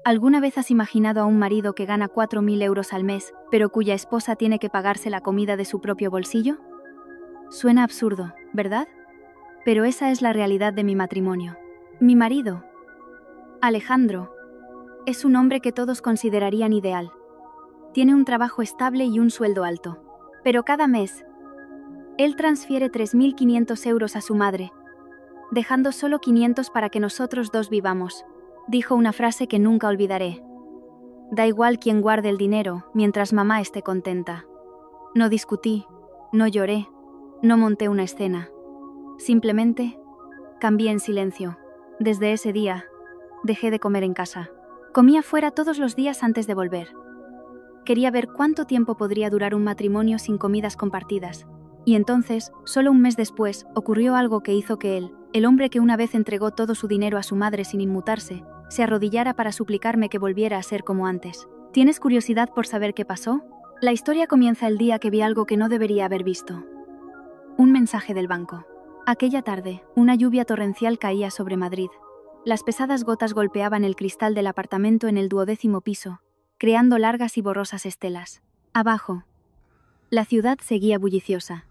¿Alguna vez has imaginado a un marido que gana 4.000 euros al mes, pero cuya esposa tiene que pagarse la comida de su propio bolsillo? Suena absurdo, ¿verdad? Pero esa es la realidad de mi matrimonio. Mi marido, Alejandro, es un hombre que todos considerarían ideal. Tiene un trabajo estable y un sueldo alto. Pero cada mes, él transfiere 3.500 euros a su madre, dejando solo 500 para que nosotros dos vivamos. Dijo una frase que nunca olvidaré. Da igual quién guarde el dinero, mientras mamá esté contenta. No discutí, no lloré, no monté una escena. Simplemente, cambié en silencio. Desde ese día, dejé de comer en casa. Comía fuera todos los días antes de volver. Quería ver cuánto tiempo podría durar un matrimonio sin comidas compartidas. Y entonces, solo un mes después, ocurrió algo que hizo que él, el hombre que una vez entregó todo su dinero a su madre sin inmutarse, se arrodillara para suplicarme que volviera a ser como antes. ¿Tienes curiosidad por saber qué pasó? La historia comienza el día que vi algo que no debería haber visto. Un mensaje del banco. Aquella tarde, una lluvia torrencial caía sobre Madrid. Las pesadas gotas golpeaban el cristal del apartamento en el 12º piso, creando largas y borrosas estelas. Abajo, la ciudad seguía bulliciosa.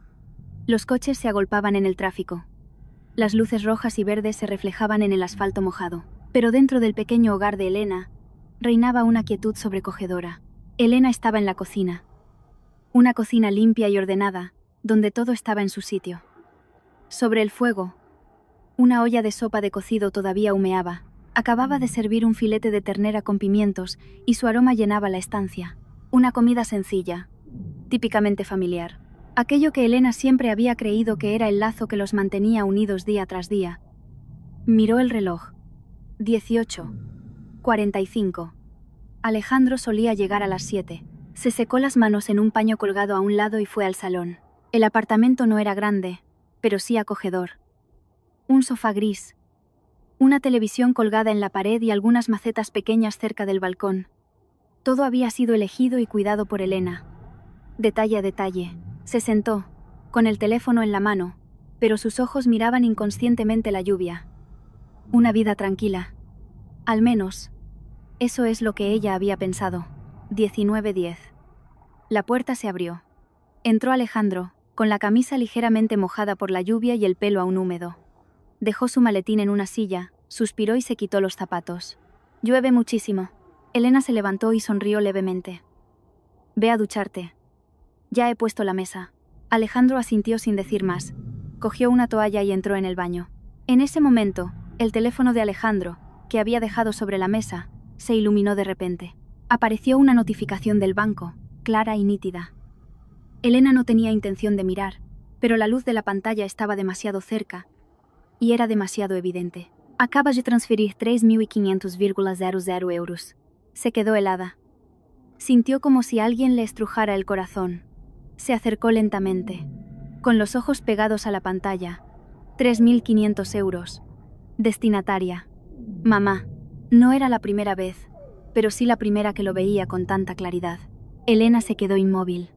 Los coches se agolpaban en el tráfico. Las luces rojas y verdes se reflejaban en el asfalto mojado. Pero dentro del pequeño hogar de Elena, reinaba una quietud sobrecogedora. Elena estaba en la cocina. Una cocina limpia y ordenada, donde todo estaba en su sitio. Sobre el fuego, una olla de sopa de cocido todavía humeaba. Acababa de servir un filete de ternera con pimientos y su aroma llenaba la estancia. Una comida sencilla, típicamente familiar. Aquello que Elena siempre había creído que era el lazo que los mantenía unidos día tras día. Miró el reloj. 18:45. Alejandro solía llegar a las 7. Se secó las manos en un paño colgado a un lado y fue al salón. El apartamento no era grande, pero sí acogedor. Un sofá gris, una televisión colgada en la pared y algunas macetas pequeñas cerca del balcón. Todo había sido elegido y cuidado por Elena. Detalle a detalle. Se sentó, con el teléfono en la mano, pero sus ojos miraban inconscientemente la lluvia. Una vida tranquila. Al menos, eso es lo que ella había pensado. 19:10. La puerta se abrió. Entró Alejandro, con la camisa ligeramente mojada por la lluvia y el pelo aún húmedo. Dejó su maletín en una silla, suspiró y se quitó los zapatos. Llueve muchísimo. Elena se levantó y sonrió levemente. Ve a ducharte. Ya he puesto la mesa. Alejandro asintió sin decir más. Cogió una toalla y entró en el baño. En ese momento, el teléfono de Alejandro, que había dejado sobre la mesa, se iluminó de repente. Apareció una notificación del banco, clara y nítida. Elena no tenía intención de mirar, pero la luz de la pantalla estaba demasiado cerca y era demasiado evidente. Acabas de transferir 3.500,00 euros. Se quedó helada. Sintió como si alguien le estrujara el corazón. Se acercó lentamente, con los ojos pegados a la pantalla. 3.500 euros. Destinataria. Mamá. No era la primera vez, pero sí la primera que lo veía con tanta claridad. Elena se quedó inmóvil.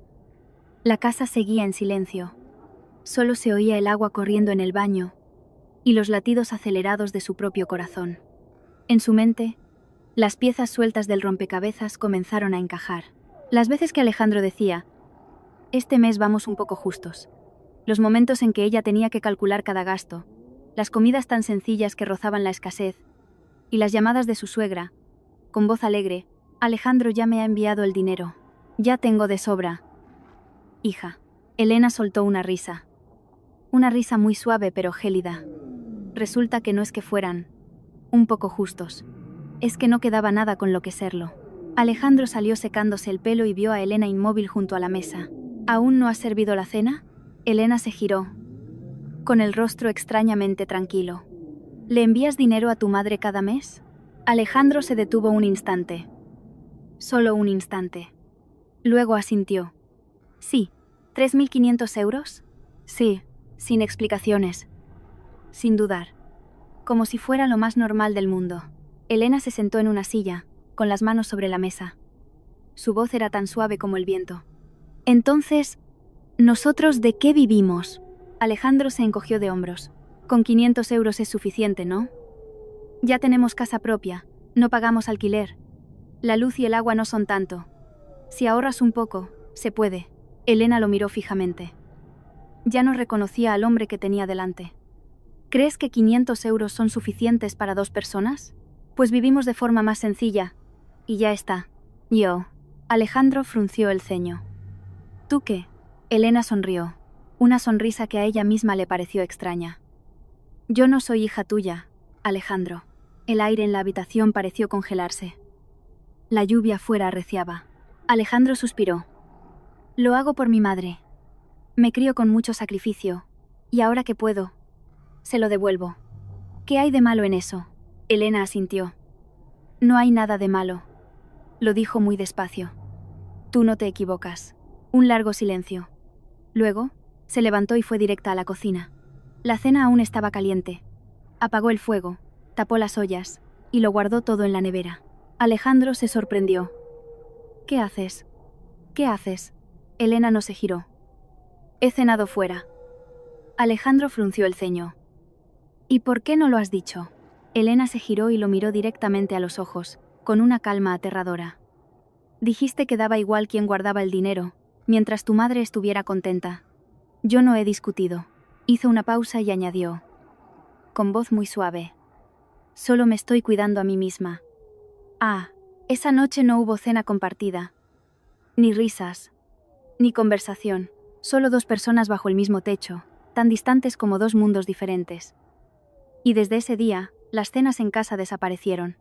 La casa seguía en silencio. Solo se oía el agua corriendo en el baño y los latidos acelerados de su propio corazón. En su mente, las piezas sueltas del rompecabezas comenzaron a encajar. Las veces que Alejandro decía, este mes vamos un poco justos. Los momentos en que ella tenía que calcular cada gasto, las comidas tan sencillas que rozaban la escasez, y las llamadas de su suegra, con voz alegre, Alejandro ya me ha enviado el dinero. Ya tengo de sobra. Hija. Elena soltó una risa. Una risa muy suave pero gélida. Resulta que no es que fueran un poco justos. Es que no quedaba nada con lo que serlo. Alejandro salió secándose el pelo y vio a Elena inmóvil junto a la mesa. ¿Aún no has servido la cena? Elena se giró, con el rostro extrañamente tranquilo. ¿Le envías dinero a tu madre cada mes? Alejandro se detuvo un instante. Solo un instante. Luego asintió. Sí. ¿3.500 euros? Sí, sin explicaciones. Sin dudar. Como si fuera lo más normal del mundo. Elena se sentó en una silla, con las manos sobre la mesa. Su voz era tan suave como el viento. Entonces, ¿nosotros de qué vivimos? Alejandro se encogió de hombros. Con 500 euros es suficiente, ¿no? Ya tenemos casa propia, no pagamos alquiler, La luz y el agua no son tanto. Si ahorras un poco, se puede. Elena lo miró fijamente. Ya no reconocía al hombre que tenía delante. ¿Crees que 500 euros son suficientes para 2 personas? Pues vivimos de forma más sencilla. Y ya está. Yo. Alejandro frunció el ceño. ¿Tú qué? Elena sonrió. Una sonrisa que a ella misma le pareció extraña. Yo no soy hija tuya, Alejandro. El aire en la habitación pareció congelarse. La lluvia fuera arreciaba. Alejandro suspiró. Lo hago por mi madre. Me crío con mucho sacrificio. Y ahora que puedo, se lo devuelvo. ¿Qué hay de malo en eso? Elena asintió. No hay nada de malo. Lo dijo muy despacio. Tú no te equivocas. Un largo silencio. Luego, se levantó y fue directa a la cocina. La cena aún estaba caliente. Apagó el fuego, tapó las ollas y lo guardó todo en la nevera. Alejandro se sorprendió. ¿Qué haces? ¿Qué haces? Elena no se giró. He cenado fuera. Alejandro frunció el ceño. ¿Y por qué no lo has dicho? Elena se giró y lo miró directamente a los ojos, con una calma aterradora. Dijiste que daba igual quién guardaba el dinero, mientras tu madre estuviera contenta. Yo no he discutido. Hizo una pausa y añadió, con voz muy suave. Solo me estoy cuidando a mí misma. Ah, esa noche no hubo cena compartida. Ni risas. Ni conversación. Solo 2 personas bajo el mismo techo, tan distantes como 2 mundos diferentes. Y desde ese día, las cenas en casa desaparecieron.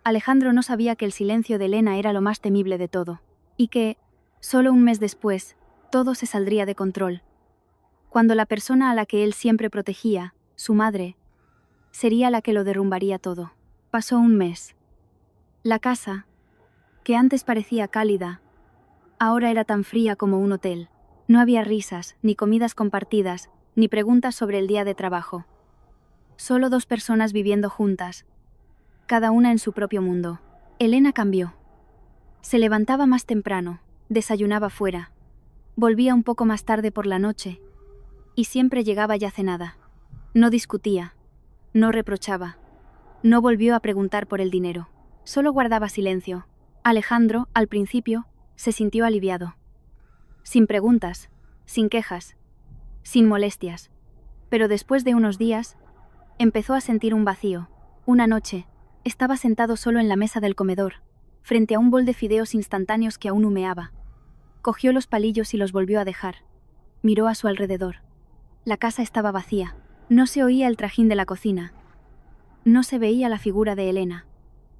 Alejandro no sabía que el silencio de Elena era lo más temible de todo, y que, solo un mes después, todo se saldría de control. Cuando la persona a la que él siempre protegía, su madre, sería la que lo derrumbaría todo. Pasó un mes. La casa, que antes parecía cálida, ahora era tan fría como un hotel. No había risas, ni comidas compartidas, ni preguntas sobre el día de trabajo. Solo 2 personas viviendo juntas, cada una en su propio mundo. Elena cambió. Se levantaba más temprano, desayunaba fuera, volvía un poco más tarde por la noche, y siempre llegaba ya cenada. No discutía, no reprochaba, no volvió a preguntar por el dinero, solo guardaba silencio. Alejandro, al principio, se sintió aliviado. Sin preguntas, sin quejas, sin molestias. Pero después de unos días, empezó a sentir un vacío. Una noche, estaba sentado solo en la mesa del comedor, frente a un bol de fideos instantáneos que aún humeaba. Cogió los palillos y los volvió a dejar. Miró a su alrededor. La casa estaba vacía. No se oía el trajín de la cocina. No se veía la figura de Elena.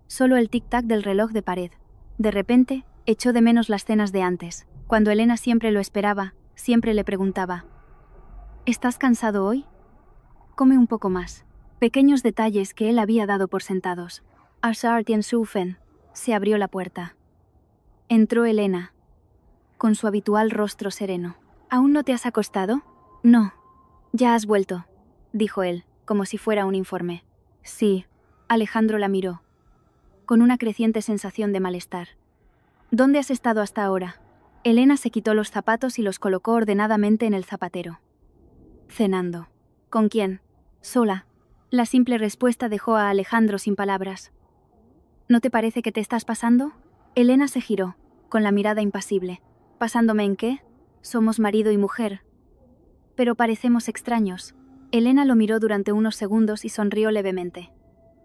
Solo el tic-tac del reloj de pared. De repente, echó de menos las cenas de antes. Cuando Elena siempre lo esperaba, siempre le preguntaba: ¿estás cansado hoy? Come un poco más. Pequeños detalles que él había dado por sentados. Sufen. Se abrió la puerta. Entró Elena, con su habitual rostro sereno. ¿Aún no te has acostado? No. Ya has vuelto, dijo él, como si fuera un informe. Sí. Alejandro la miró, con una creciente sensación de malestar. ¿Dónde has estado hasta ahora? Elena se quitó los zapatos y los colocó ordenadamente en el zapatero. Cenando. ¿Con quién? Sola. La simple respuesta dejó a Alejandro sin palabras. ¿No te parece que te estás pasando? Elena se giró, con la mirada impasible. ¿Pasándome en qué? Somos marido y mujer. Pero parecemos extraños. Elena lo miró durante unos segundos y sonrió levemente.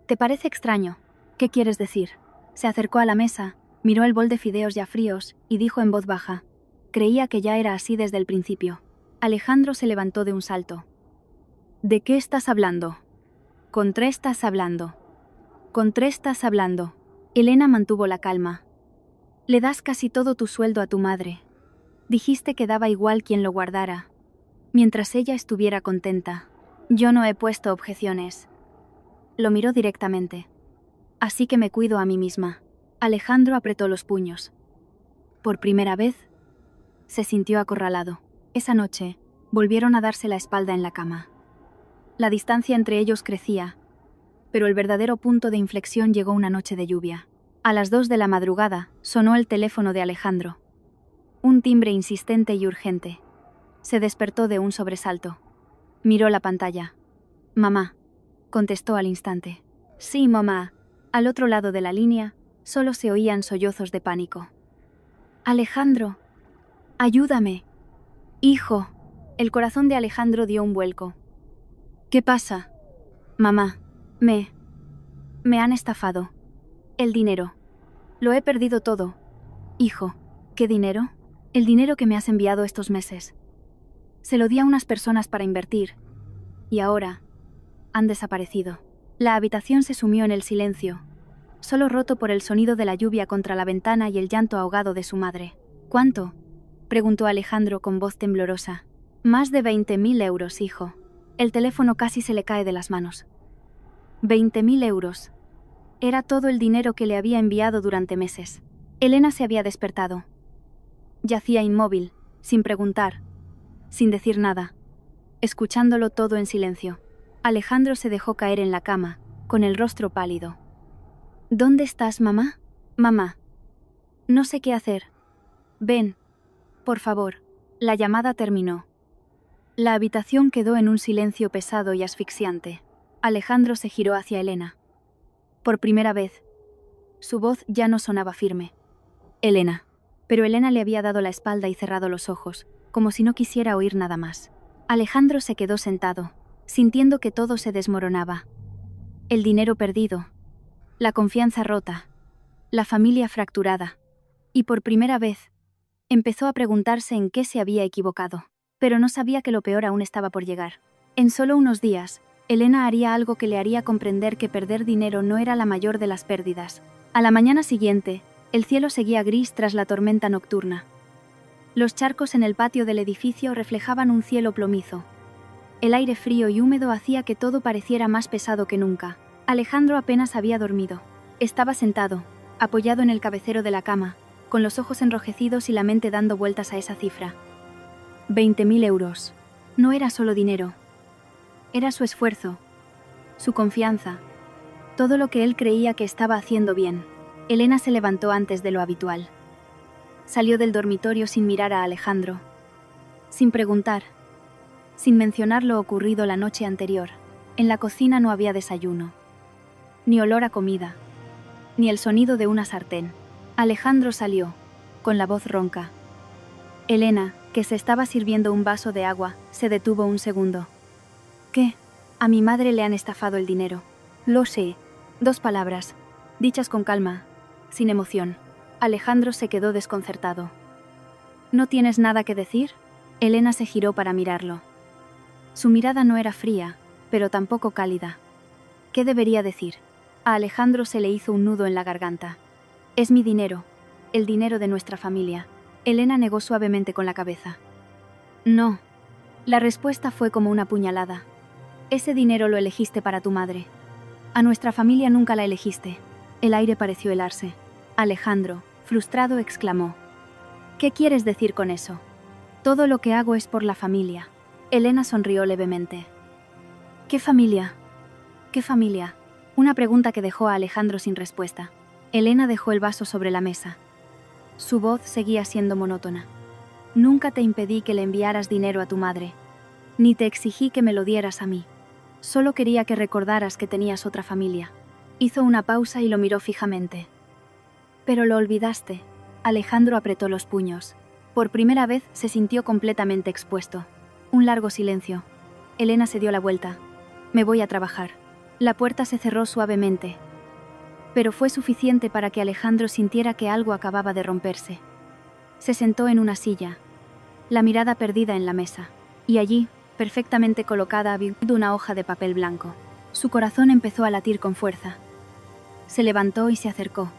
¿Te parece extraño? ¿Qué quieres decir? Se acercó a la mesa, miró el bol de fideos ya fríos y dijo en voz baja. Creía que ya era así desde el principio. Alejandro se levantó de un salto. ¿De qué estás hablando? ¿Contra estás hablando? ¿Contra estás hablando? Elena mantuvo la calma. Le das casi todo tu sueldo a tu madre. Dijiste que daba igual quien lo guardara, mientras ella estuviera contenta. Yo no he puesto objeciones. Lo miró directamente. Así que me cuido a mí misma. Alejandro apretó los puños. Por primera vez, se sintió acorralado. Esa noche, volvieron a darse la espalda en la cama. La distancia entre ellos crecía, pero el verdadero punto de inflexión llegó una noche de lluvia. A las 2 de la madrugada, sonó el teléfono de Alejandro. Un timbre insistente y urgente. Se despertó de un sobresalto. Miró la pantalla. «Mamá», contestó al instante. «Sí, mamá». Al otro lado de la línea, Solo se oían sollozos de pánico. Alejandro, ayúdame. Hijo. El corazón de Alejandro dio un vuelco. ¿Qué pasa? Mamá, me han estafado. El dinero. Lo he perdido todo. Hijo, ¿qué dinero? El dinero que me has enviado estos meses. Se lo di a unas personas para invertir. Y ahora han desaparecido. La habitación se sumió en el silencio, solo roto por el sonido de la lluvia contra la ventana y el llanto ahogado de su madre. ¿Cuánto? Preguntó Alejandro con voz temblorosa. Más de 20.000 euros, hijo. El teléfono casi se le cae de las manos. 20.000 euros. Era todo el dinero que le había enviado durante meses. Elena se había despertado. Yacía inmóvil, sin preguntar, sin decir nada, escuchándolo todo en silencio. Alejandro se dejó caer en la cama, con el rostro pálido. ¿Dónde estás, mamá? Mamá. No sé qué hacer. Ven, por favor. La llamada terminó. La habitación quedó en un silencio pesado y asfixiante. Alejandro se giró hacia Elena. Por primera vez, su voz ya no sonaba firme. Elena. Pero Elena le había dado la espalda y cerrado los ojos, como si no quisiera oír nada más. Alejandro se quedó sentado, sintiendo que todo se desmoronaba. El dinero perdido, la confianza rota, la familia fracturada. Y por primera vez, empezó a preguntarse en qué se había equivocado. Pero no sabía que lo peor aún estaba por llegar. En solo unos días, Elena haría algo que le haría comprender que perder dinero no era la mayor de las pérdidas. A la mañana siguiente, el cielo seguía gris tras la tormenta nocturna. Los charcos en el patio del edificio reflejaban un cielo plomizo. El aire frío y húmedo hacía que todo pareciera más pesado que nunca. Alejandro apenas había dormido. Estaba sentado, apoyado en el cabecero de la cama, con los ojos enrojecidos y la mente dando vueltas a esa cifra. 20.000 euros. No era solo dinero. Era su esfuerzo, su confianza, todo lo que él creía que estaba haciendo bien. Elena se levantó antes de lo habitual. Salió del dormitorio sin mirar a Alejandro, sin preguntar, sin mencionar lo ocurrido la noche anterior. En la cocina no había desayuno, ni olor a comida, ni el sonido de una sartén. Alejandro salió, con la voz ronca. Elena, que se estaba sirviendo un vaso de agua, se detuvo un segundo. ¿Qué? A mi madre le han estafado el dinero. Lo sé. 2 palabras, dichas con calma, sin emoción. Alejandro se quedó desconcertado. ¿No tienes nada que decir? Elena se giró para mirarlo. Su mirada no era fría, pero tampoco cálida. ¿Qué debería decir? A Alejandro se le hizo un nudo en la garganta. Es mi dinero, el dinero de nuestra familia. Elena negó suavemente con la cabeza. No. La respuesta fue como una puñalada. Ese dinero lo elegiste para tu madre. A nuestra familia nunca la elegiste. El aire pareció helarse. Alejandro, frustrado, exclamó. ¿Qué quieres decir con eso? Todo lo que hago es por la familia. Elena sonrió levemente. ¿Qué familia? ¿Qué familia? Una pregunta que dejó a Alejandro sin respuesta. Elena dejó el vaso sobre la mesa. Su voz seguía siendo monótona. Nunca te impedí que le enviaras dinero a tu madre, ni te exigí que me lo dieras a mí. Solo quería que recordaras que tenías otra familia. Hizo una pausa y lo miró fijamente. Pero lo olvidaste. Alejandro apretó los puños. Por primera vez se sintió completamente expuesto. Un largo silencio. Elena se dio la vuelta. Me voy a trabajar. La puerta se cerró suavemente. Pero fue suficiente para que Alejandro sintiera que algo acababa de romperse. Se sentó en una silla, la mirada perdida en la mesa, y allí, perfectamente colocada, había una hoja de papel blanco. Su corazón empezó a latir con fuerza. Se levantó y se acercó.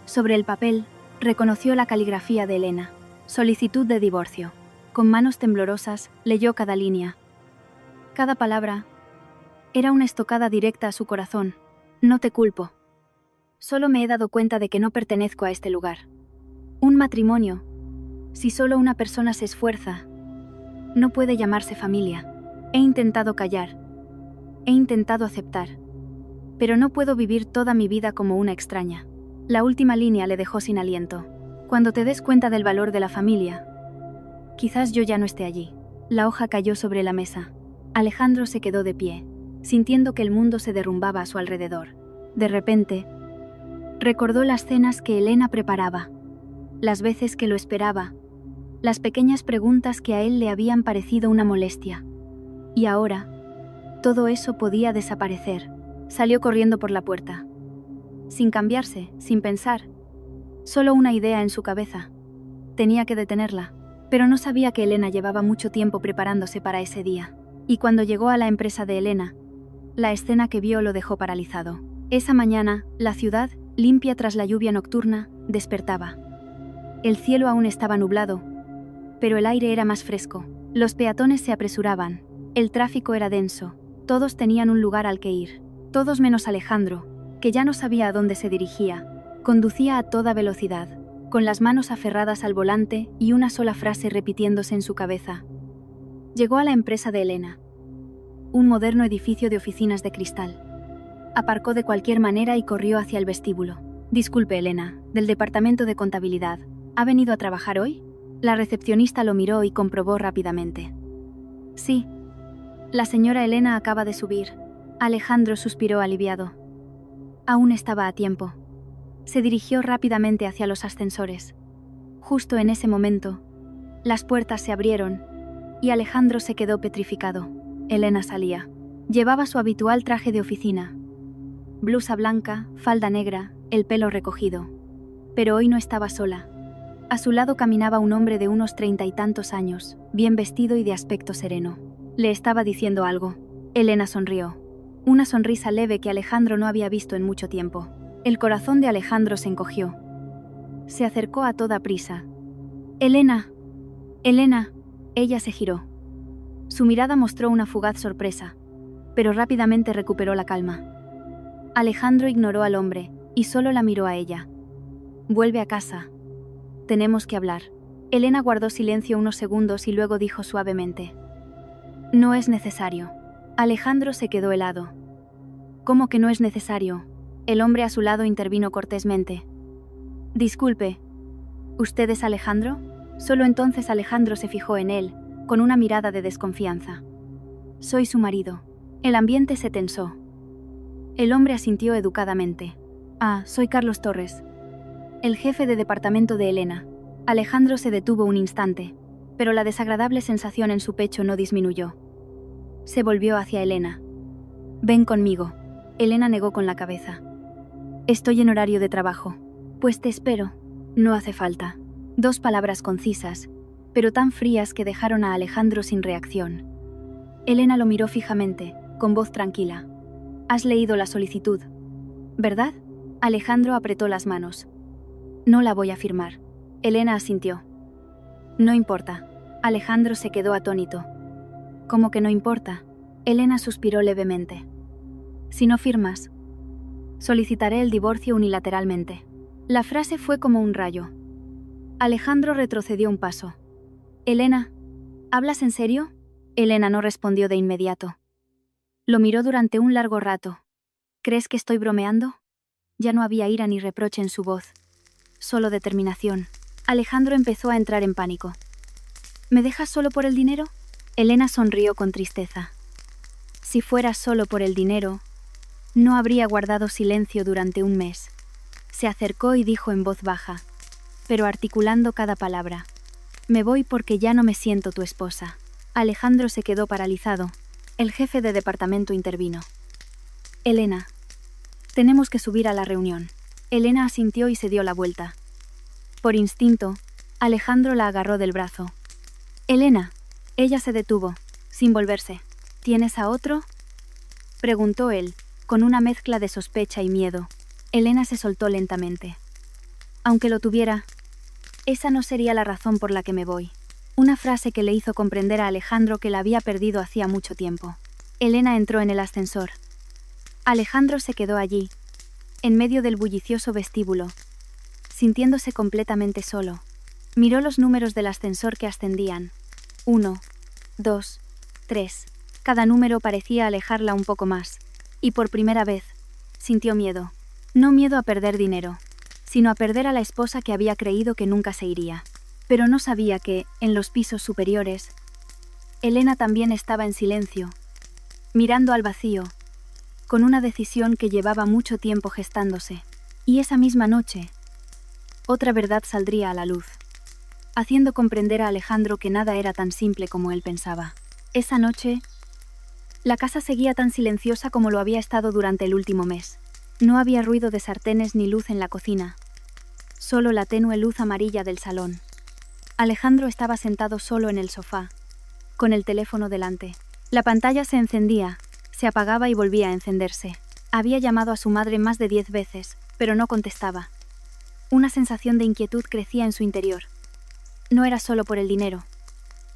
Sobre el papel, reconoció la caligrafía de Elena. Solicitud de divorcio. Con manos temblorosas, leyó cada línea. Cada palabra era una estocada directa a su corazón. No te culpo. Solo me he dado cuenta de que no pertenezco a este lugar. Un matrimonio, si solo una persona se esfuerza, no puede llamarse familia. He intentado callar. He intentado aceptar. Pero no puedo vivir toda mi vida como una extraña. La última línea le dejó sin aliento. Cuando te des cuenta del valor de la familia, quizás yo ya no esté allí. La hoja cayó sobre la mesa. Alejandro se quedó de pie, sintiendo que el mundo se derrumbaba a su alrededor. De repente, Recordó las cenas que Elena preparaba, las veces que lo esperaba, las pequeñas preguntas que a él le habían parecido una molestia. Y ahora, todo eso podía desaparecer. Salió corriendo por la puerta. Sin cambiarse, sin pensar. Solo una idea en su cabeza. Tenía que detenerla, pero no sabía que Elena llevaba mucho tiempo preparándose para ese día. Y cuando llegó a la empresa de Elena, la escena que vio lo dejó paralizado. Esa mañana, la ciudad, limpia tras la lluvia nocturna, despertaba. El cielo aún estaba nublado, pero el aire era más fresco. Los peatones se apresuraban. El tráfico era denso. Todos tenían un lugar al que ir. Todos menos Alejandro, que ya no sabía a dónde se dirigía. Conducía a toda velocidad, con las manos aferradas al volante y una sola frase repitiéndose en su cabeza. Llegó a la empresa de Elena. Un moderno edificio de oficinas de cristal. Aparcó de cualquier manera y corrió hacia el vestíbulo. «Disculpe, Elena, del departamento de contabilidad. ¿Ha venido a trabajar hoy?» La recepcionista lo miró y comprobó rápidamente. «Sí. La señora Elena acaba de subir». Alejandro suspiró aliviado. Aún estaba a tiempo. Se dirigió rápidamente hacia los ascensores. Justo en ese momento, las puertas se abrieron y Alejandro se quedó petrificado. Elena salía. Llevaba su habitual traje de oficina. Blusa blanca, falda negra, el pelo recogido. Pero hoy no estaba sola. A su lado caminaba un hombre de unos 30 y tantos años, bien vestido y de aspecto sereno. Le estaba diciendo algo. Elena sonrió. Una sonrisa leve que Alejandro no había visto en mucho tiempo. El corazón de Alejandro se encogió. Se acercó a toda prisa. «Elena. Elena». Ella se giró. Su mirada mostró una fugaz sorpresa, pero rápidamente recuperó la calma. Alejandro ignoró al hombre y solo la miró a ella. «Vuelve a casa. Tenemos que hablar». Elena guardó silencio unos segundos y luego dijo suavemente: «No es necesario». Alejandro se quedó helado. «¿Cómo que no es necesario?». El hombre a su lado intervino cortésmente. «Disculpe, ¿usted es Alejandro?». Solo entonces Alejandro se fijó en él, con una mirada de desconfianza. «Soy su marido». El ambiente se tensó. El hombre asintió educadamente. «Ah, soy Carlos Torres, el jefe de departamento de Elena». Alejandro se detuvo un instante, pero la desagradable sensación en su pecho no disminuyó. Se volvió hacia Elena. «Ven conmigo». Elena negó con la cabeza. «Estoy en horario de trabajo». «Pues te espero». «No hace falta». Dos palabras concisas, pero tan frías que dejaron a Alejandro sin reacción. Elena lo miró fijamente, con voz tranquila. «Has leído la solicitud, ¿verdad?». Alejandro apretó las manos. «No la voy a firmar». Elena asintió. «No importa». Alejandro se quedó atónito. «¿Cómo que no importa?». Elena suspiró levemente. «Si no firmas, solicitaré el divorcio unilateralmente». La frase fue como un rayo. Alejandro retrocedió un paso. «Elena, ¿hablas en serio?». Elena no respondió de inmediato. Lo miró durante un largo rato. «¿Crees que estoy bromeando?». Ya no había ira ni reproche en su voz, solo determinación. Alejandro empezó a entrar en pánico. «¿Me dejas solo por el dinero?». Elena sonrió con tristeza. Si fuera solo por el dinero, no habría guardado silencio durante un mes. Se acercó y dijo en voz baja, pero articulando cada palabra: «Me voy porque ya no me siento tu esposa». Alejandro se quedó paralizado. El jefe de departamento intervino. «Elena, tenemos que subir a la reunión». Elena asintió y se dio la vuelta. Por instinto, Alejandro la agarró del brazo. «Elena». Ella se detuvo, sin volverse. «¿Tienes a otro?», preguntó él, con una mezcla de sospecha y miedo. Elena se soltó lentamente. «Aunque lo tuviera, esa no sería la razón por la que me voy». Una frase que le hizo comprender a Alejandro que la había perdido hacía mucho tiempo. Elena entró en el ascensor. Alejandro se quedó allí, en medio del bullicioso vestíbulo, sintiéndose completamente solo. Miró los números del ascensor que ascendían. 1, 2, 3. Cada número parecía alejarla un poco más, y por primera vez, sintió miedo. No miedo a perder dinero, sino a perder a la esposa que había creído que nunca se iría. Pero no sabía que, en los pisos superiores, Elena también estaba en silencio, mirando al vacío, con una decisión que llevaba mucho tiempo gestándose. Y esa misma noche, otra verdad saldría a la luz, haciendo comprender a Alejandro que nada era tan simple como él pensaba. Esa noche, la casa seguía tan silenciosa como lo había estado durante el último mes. No había ruido de sartenes ni luz en la cocina, solo la tenue luz amarilla del salón. Alejandro estaba sentado solo en el sofá, con el teléfono delante. La pantalla se encendía, se apagaba y volvía a encenderse. Había llamado a su madre más de 10 veces, pero no contestaba. Una sensación de inquietud crecía en su interior. No era solo por el dinero.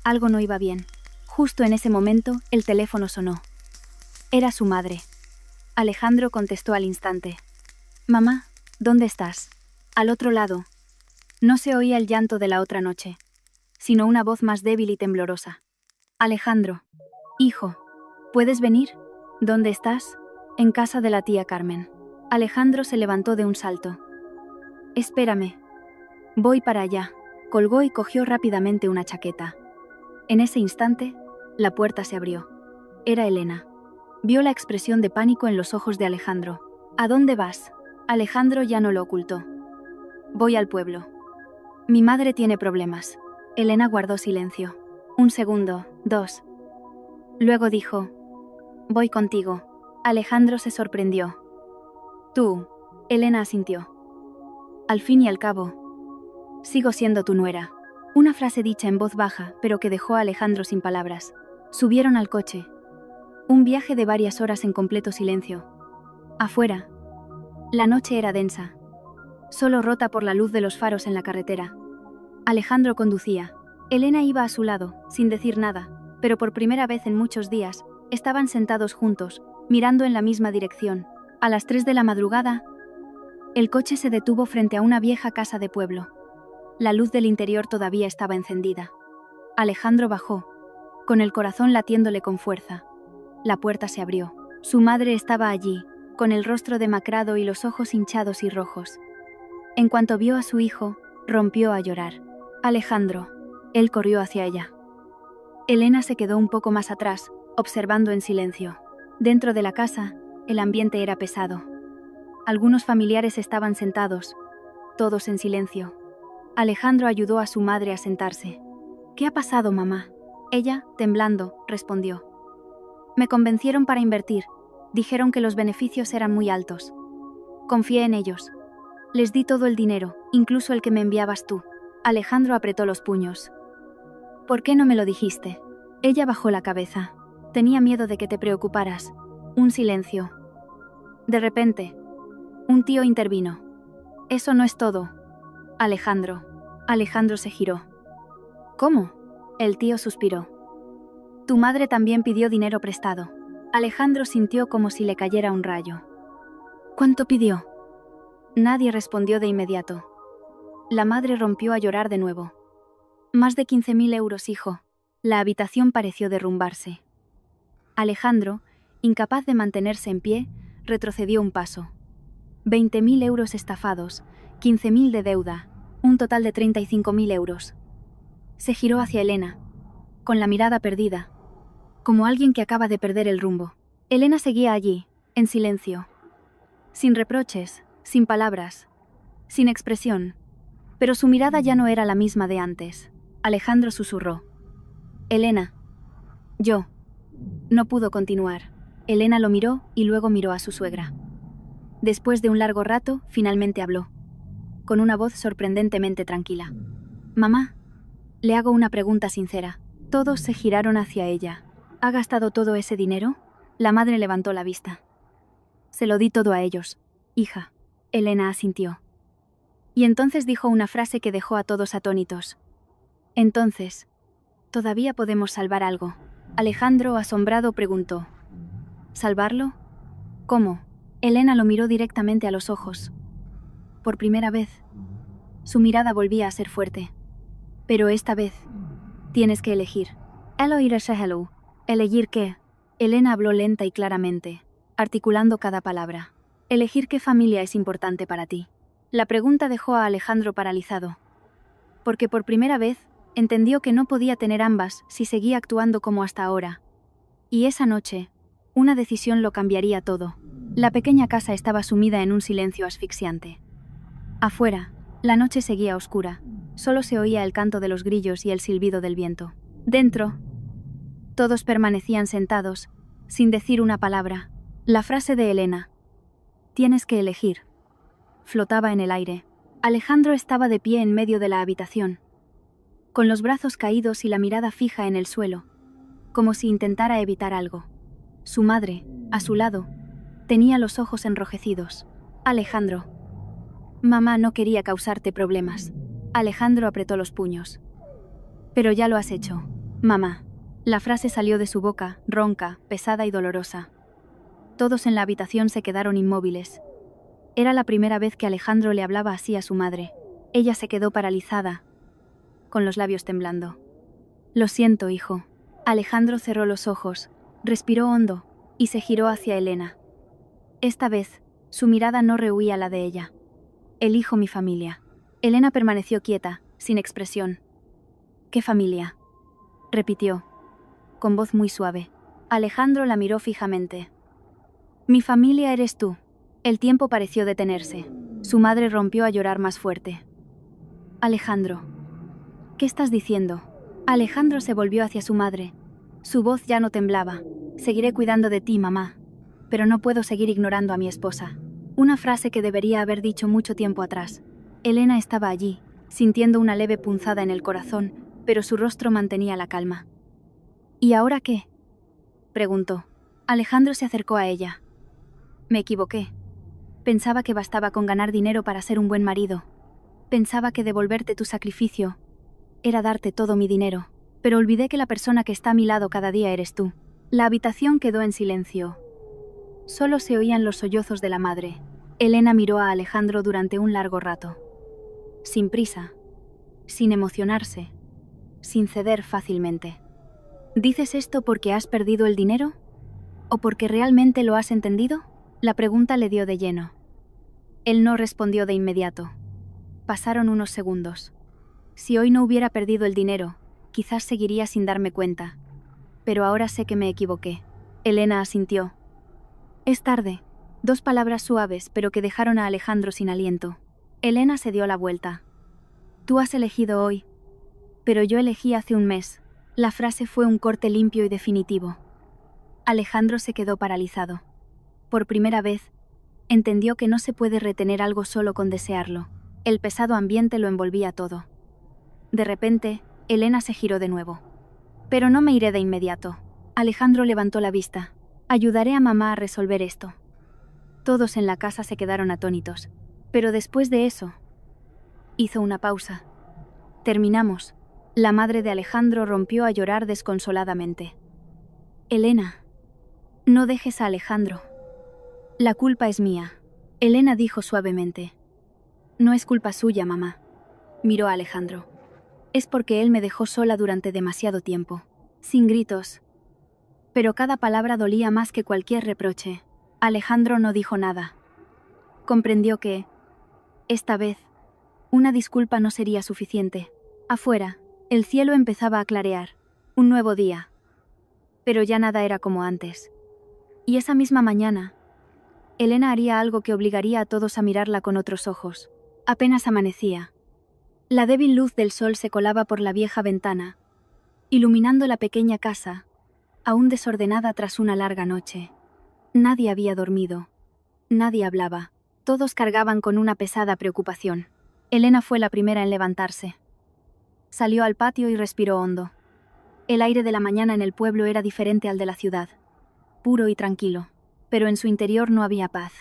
Algo no iba bien. Justo en ese momento, el teléfono sonó. Era su madre. Alejandro contestó al instante. «Mamá, ¿dónde estás?» Al otro lado. No se oía el llanto de la otra noche, sino una voz más débil y temblorosa. «Alejandro, hijo, ¿puedes venir? ¿Dónde estás?» «En casa de la tía Carmen». Alejandro se levantó de un salto. «Espérame. Voy para allá». Colgó y cogió rápidamente una chaqueta. En ese instante, la puerta se abrió. Era Elena. Vio la expresión de pánico en los ojos de Alejandro. «¿A dónde vas?» Alejandro ya no lo ocultó. «Voy al pueblo. Mi madre tiene problemas». Elena guardó silencio. Un segundo, 2. Luego dijo: «Voy contigo». Alejandro se sorprendió. «¿Tú?» Elena asintió. «Al fin y al cabo, sigo siendo tu nuera». Una frase dicha en voz baja, pero que dejó a Alejandro sin palabras. Subieron al coche. Un viaje de varias horas en completo silencio. Afuera, la noche era densa, solo rota por la luz de los faros en la carretera. Alejandro conducía. Elena iba a su lado, sin decir nada, pero por primera vez en muchos días, estaban sentados juntos, mirando en la misma dirección. A las 3 de la madrugada, el coche se detuvo frente a una vieja casa de pueblo. La luz del interior todavía estaba encendida. Alejandro bajó, con el corazón latiéndole con fuerza. La puerta se abrió. Su madre estaba allí, con el rostro demacrado y los ojos hinchados y rojos. En cuanto vio a su hijo, rompió a llorar. «Alejandro». Él corrió hacia ella. Elena se quedó un poco más atrás, observando en silencio. Dentro de la casa, el ambiente era pesado. Algunos familiares estaban sentados, todos en silencio. Alejandro ayudó a su madre a sentarse. «¿Qué ha pasado, mamá?» Ella, temblando, respondió. «Me convencieron para invertir. Dijeron que los beneficios eran muy altos. Confié en ellos. Les di todo el dinero, incluso el que me enviabas tú». Alejandro apretó los puños. «¿Por qué no me lo dijiste?» Ella bajó la cabeza. «Tenía miedo de que te preocuparas». Un silencio. De repente, un tío intervino. «Eso no es todo, Alejandro». Alejandro se giró. «¿Cómo?» El tío suspiró. «Tu madre también pidió dinero prestado». Alejandro sintió como si le cayera un rayo. «¿Cuánto pidió?» Nadie respondió de inmediato. La madre rompió a llorar de nuevo. «Más de 15.000 euros, hijo». La habitación pareció derrumbarse. Alejandro, incapaz de mantenerse en pie, retrocedió un paso. 20.000 euros estafados, 15.000 de deuda, un total de 35.000 euros. Se giró hacia Elena, con la mirada perdida, como alguien que acaba de perder el rumbo. Elena seguía allí, en silencio, sin reproches, sin palabras, sin expresión, pero su mirada ya no era la misma de antes. Alejandro susurró: «Elena». «Yo». No pudo continuar. Elena lo miró y luego miró a su suegra. Después de un largo rato, finalmente habló, con una voz sorprendentemente tranquila. «Mamá, le hago una pregunta sincera». Todos se giraron hacia ella. «¿Ha gastado todo ese dinero?» La madre levantó la vista. «Se lo di todo a ellos, hija». Elena asintió. Y entonces dijo una frase que dejó a todos atónitos. «Entonces, todavía podemos salvar algo». Alejandro, asombrado, preguntó: «¿Salvarlo? ¿Cómo?» Elena lo miró directamente a los ojos. Por primera vez, su mirada volvía a ser fuerte. «Pero esta vez, tienes que elegir». «¿Elegir qué?» Elena habló lenta y claramente, articulando cada palabra. «Elegir qué familia es importante para ti». La pregunta dejó a Alejandro paralizado, porque por primera vez entendió que no podía tener ambas si seguía actuando como hasta ahora. Y esa noche, una decisión lo cambiaría todo. La pequeña casa estaba sumida en un silencio asfixiante. Afuera, la noche seguía oscura. Solo se oía el canto de los grillos y el silbido del viento. Dentro, todos permanecían sentados, sin decir una palabra. La frase de Elena: "Tienes que elegir", flotaba en el aire. Alejandro estaba de pie en medio de la habitación, con los brazos caídos y la mirada fija en el suelo, como si intentara evitar algo. Su madre, a su lado, tenía los ojos enrojecidos. Alejandro. Mamá no quería causarte problemas. Alejandro apretó los puños. Pero ya lo has hecho, mamá. La frase salió de su boca, ronca, pesada y dolorosa. Todos en la habitación se quedaron inmóviles. Era la primera vez que Alejandro le hablaba así a su madre. Ella se quedó paralizada, con los labios temblando. Lo siento, hijo. Alejandro cerró los ojos, respiró hondo y se giró hacia Elena. Esta vez, su mirada no rehuía la de ella. Elijo mi familia. Elena permaneció quieta, sin expresión. ¿Qué familia?, repitió, con voz muy suave. Alejandro la miró fijamente. Mi familia eres tú. El tiempo pareció detenerse. Su madre rompió a llorar más fuerte. Alejandro, ¿qué estás diciendo? Alejandro se volvió hacia su madre. Su voz ya no temblaba. Seguiré cuidando de ti, mamá. Pero no puedo seguir ignorando a mi esposa. Una frase que debería haber dicho mucho tiempo atrás. Elena estaba allí, sintiendo una leve punzada en el corazón, pero su rostro mantenía la calma. ¿Y ahora qué?, preguntó. Alejandro se acercó a ella. Me equivoqué. Pensaba que bastaba con ganar dinero para ser un buen marido. Pensaba que devolverte tu sacrificio era darte todo mi dinero, pero olvidé que la persona que está a mi lado cada día eres tú. La habitación quedó en silencio. Solo se oían los sollozos de la madre. Elena miró a Alejandro durante un largo rato. Sin prisa, sin emocionarse, sin ceder fácilmente. ¿Dices esto porque has perdido el dinero? ¿O porque realmente lo has entendido? La pregunta le dio de lleno. Él no respondió de inmediato. Pasaron unos segundos. Si hoy no hubiera perdido el dinero, quizás seguiría sin darme cuenta. Pero ahora sé que me equivoqué. Elena asintió. Es tarde. 2 palabras suaves, pero que dejaron a Alejandro sin aliento. Elena se dio la vuelta. Tú has elegido hoy, pero yo elegí hace un mes. La frase fue un corte limpio y definitivo. Alejandro se quedó paralizado. Por primera vez, entendió que no se puede retener algo solo con desearlo. El pesado ambiente lo envolvía todo. De repente, Elena se giró de nuevo. Pero no me iré de inmediato. Alejandro levantó la vista. Ayudaré a mamá a resolver esto. Todos en la casa se quedaron atónitos. Pero después de eso, hizo una pausa. Terminamos. La madre de Alejandro rompió a llorar desconsoladamente. Elena, no dejes a Alejandro. La culpa es mía. Elena dijo suavemente. No es culpa suya, mamá. Miró a Alejandro. Es porque él me dejó sola durante demasiado tiempo. Sin gritos. Pero cada palabra dolía más que cualquier reproche. Alejandro no dijo nada. Comprendió que, esta vez, una disculpa no sería suficiente. Afuera, el cielo empezaba a clarear. Un nuevo día. Pero ya nada era como antes. Y esa misma mañana, Elena haría algo que obligaría a todos a mirarla con otros ojos. Apenas amanecía. La débil luz del sol se colaba por la vieja ventana, iluminando la pequeña casa, aún desordenada tras una larga noche. Nadie había dormido. Nadie hablaba. Todos cargaban con una pesada preocupación. Elena fue la primera en levantarse. Salió al patio y respiró hondo. El aire de la mañana en el pueblo era diferente al de la ciudad, puro y tranquilo, pero en su interior no había paz.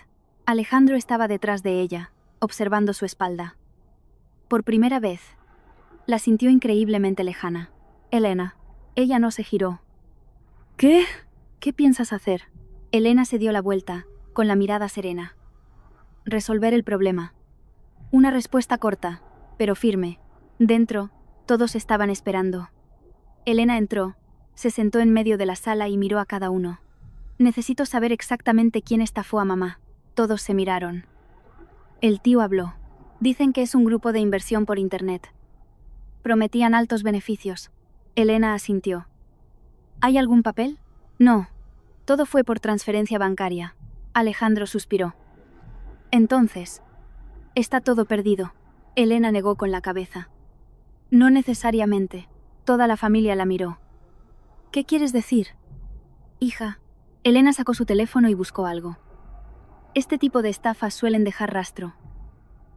Alejandro estaba detrás de ella, observando su espalda. Por primera vez, la sintió increíblemente lejana. Elena. Ella no se giró. ¿Qué? ¿Qué piensas hacer? Elena se dio la vuelta, con la mirada serena. Resolver el problema. Una respuesta corta, pero firme. Dentro, todos estaban esperando. Elena entró, se sentó en medio de la sala y miró a cada uno. Necesito saber exactamente quién estafó a mamá. Todos se miraron. El tío habló. Dicen que es un grupo de inversión por internet. Prometían altos beneficios. Elena asintió. ¿Hay algún papel? No. Todo fue por transferencia bancaria. Alejandro suspiró. Entonces, Está todo perdido. Elena negó con la cabeza. No necesariamente. Toda la familia la miró. ¿Qué quieres decir? Hija. Elena sacó su teléfono y buscó algo. Este tipo de estafas suelen dejar rastro.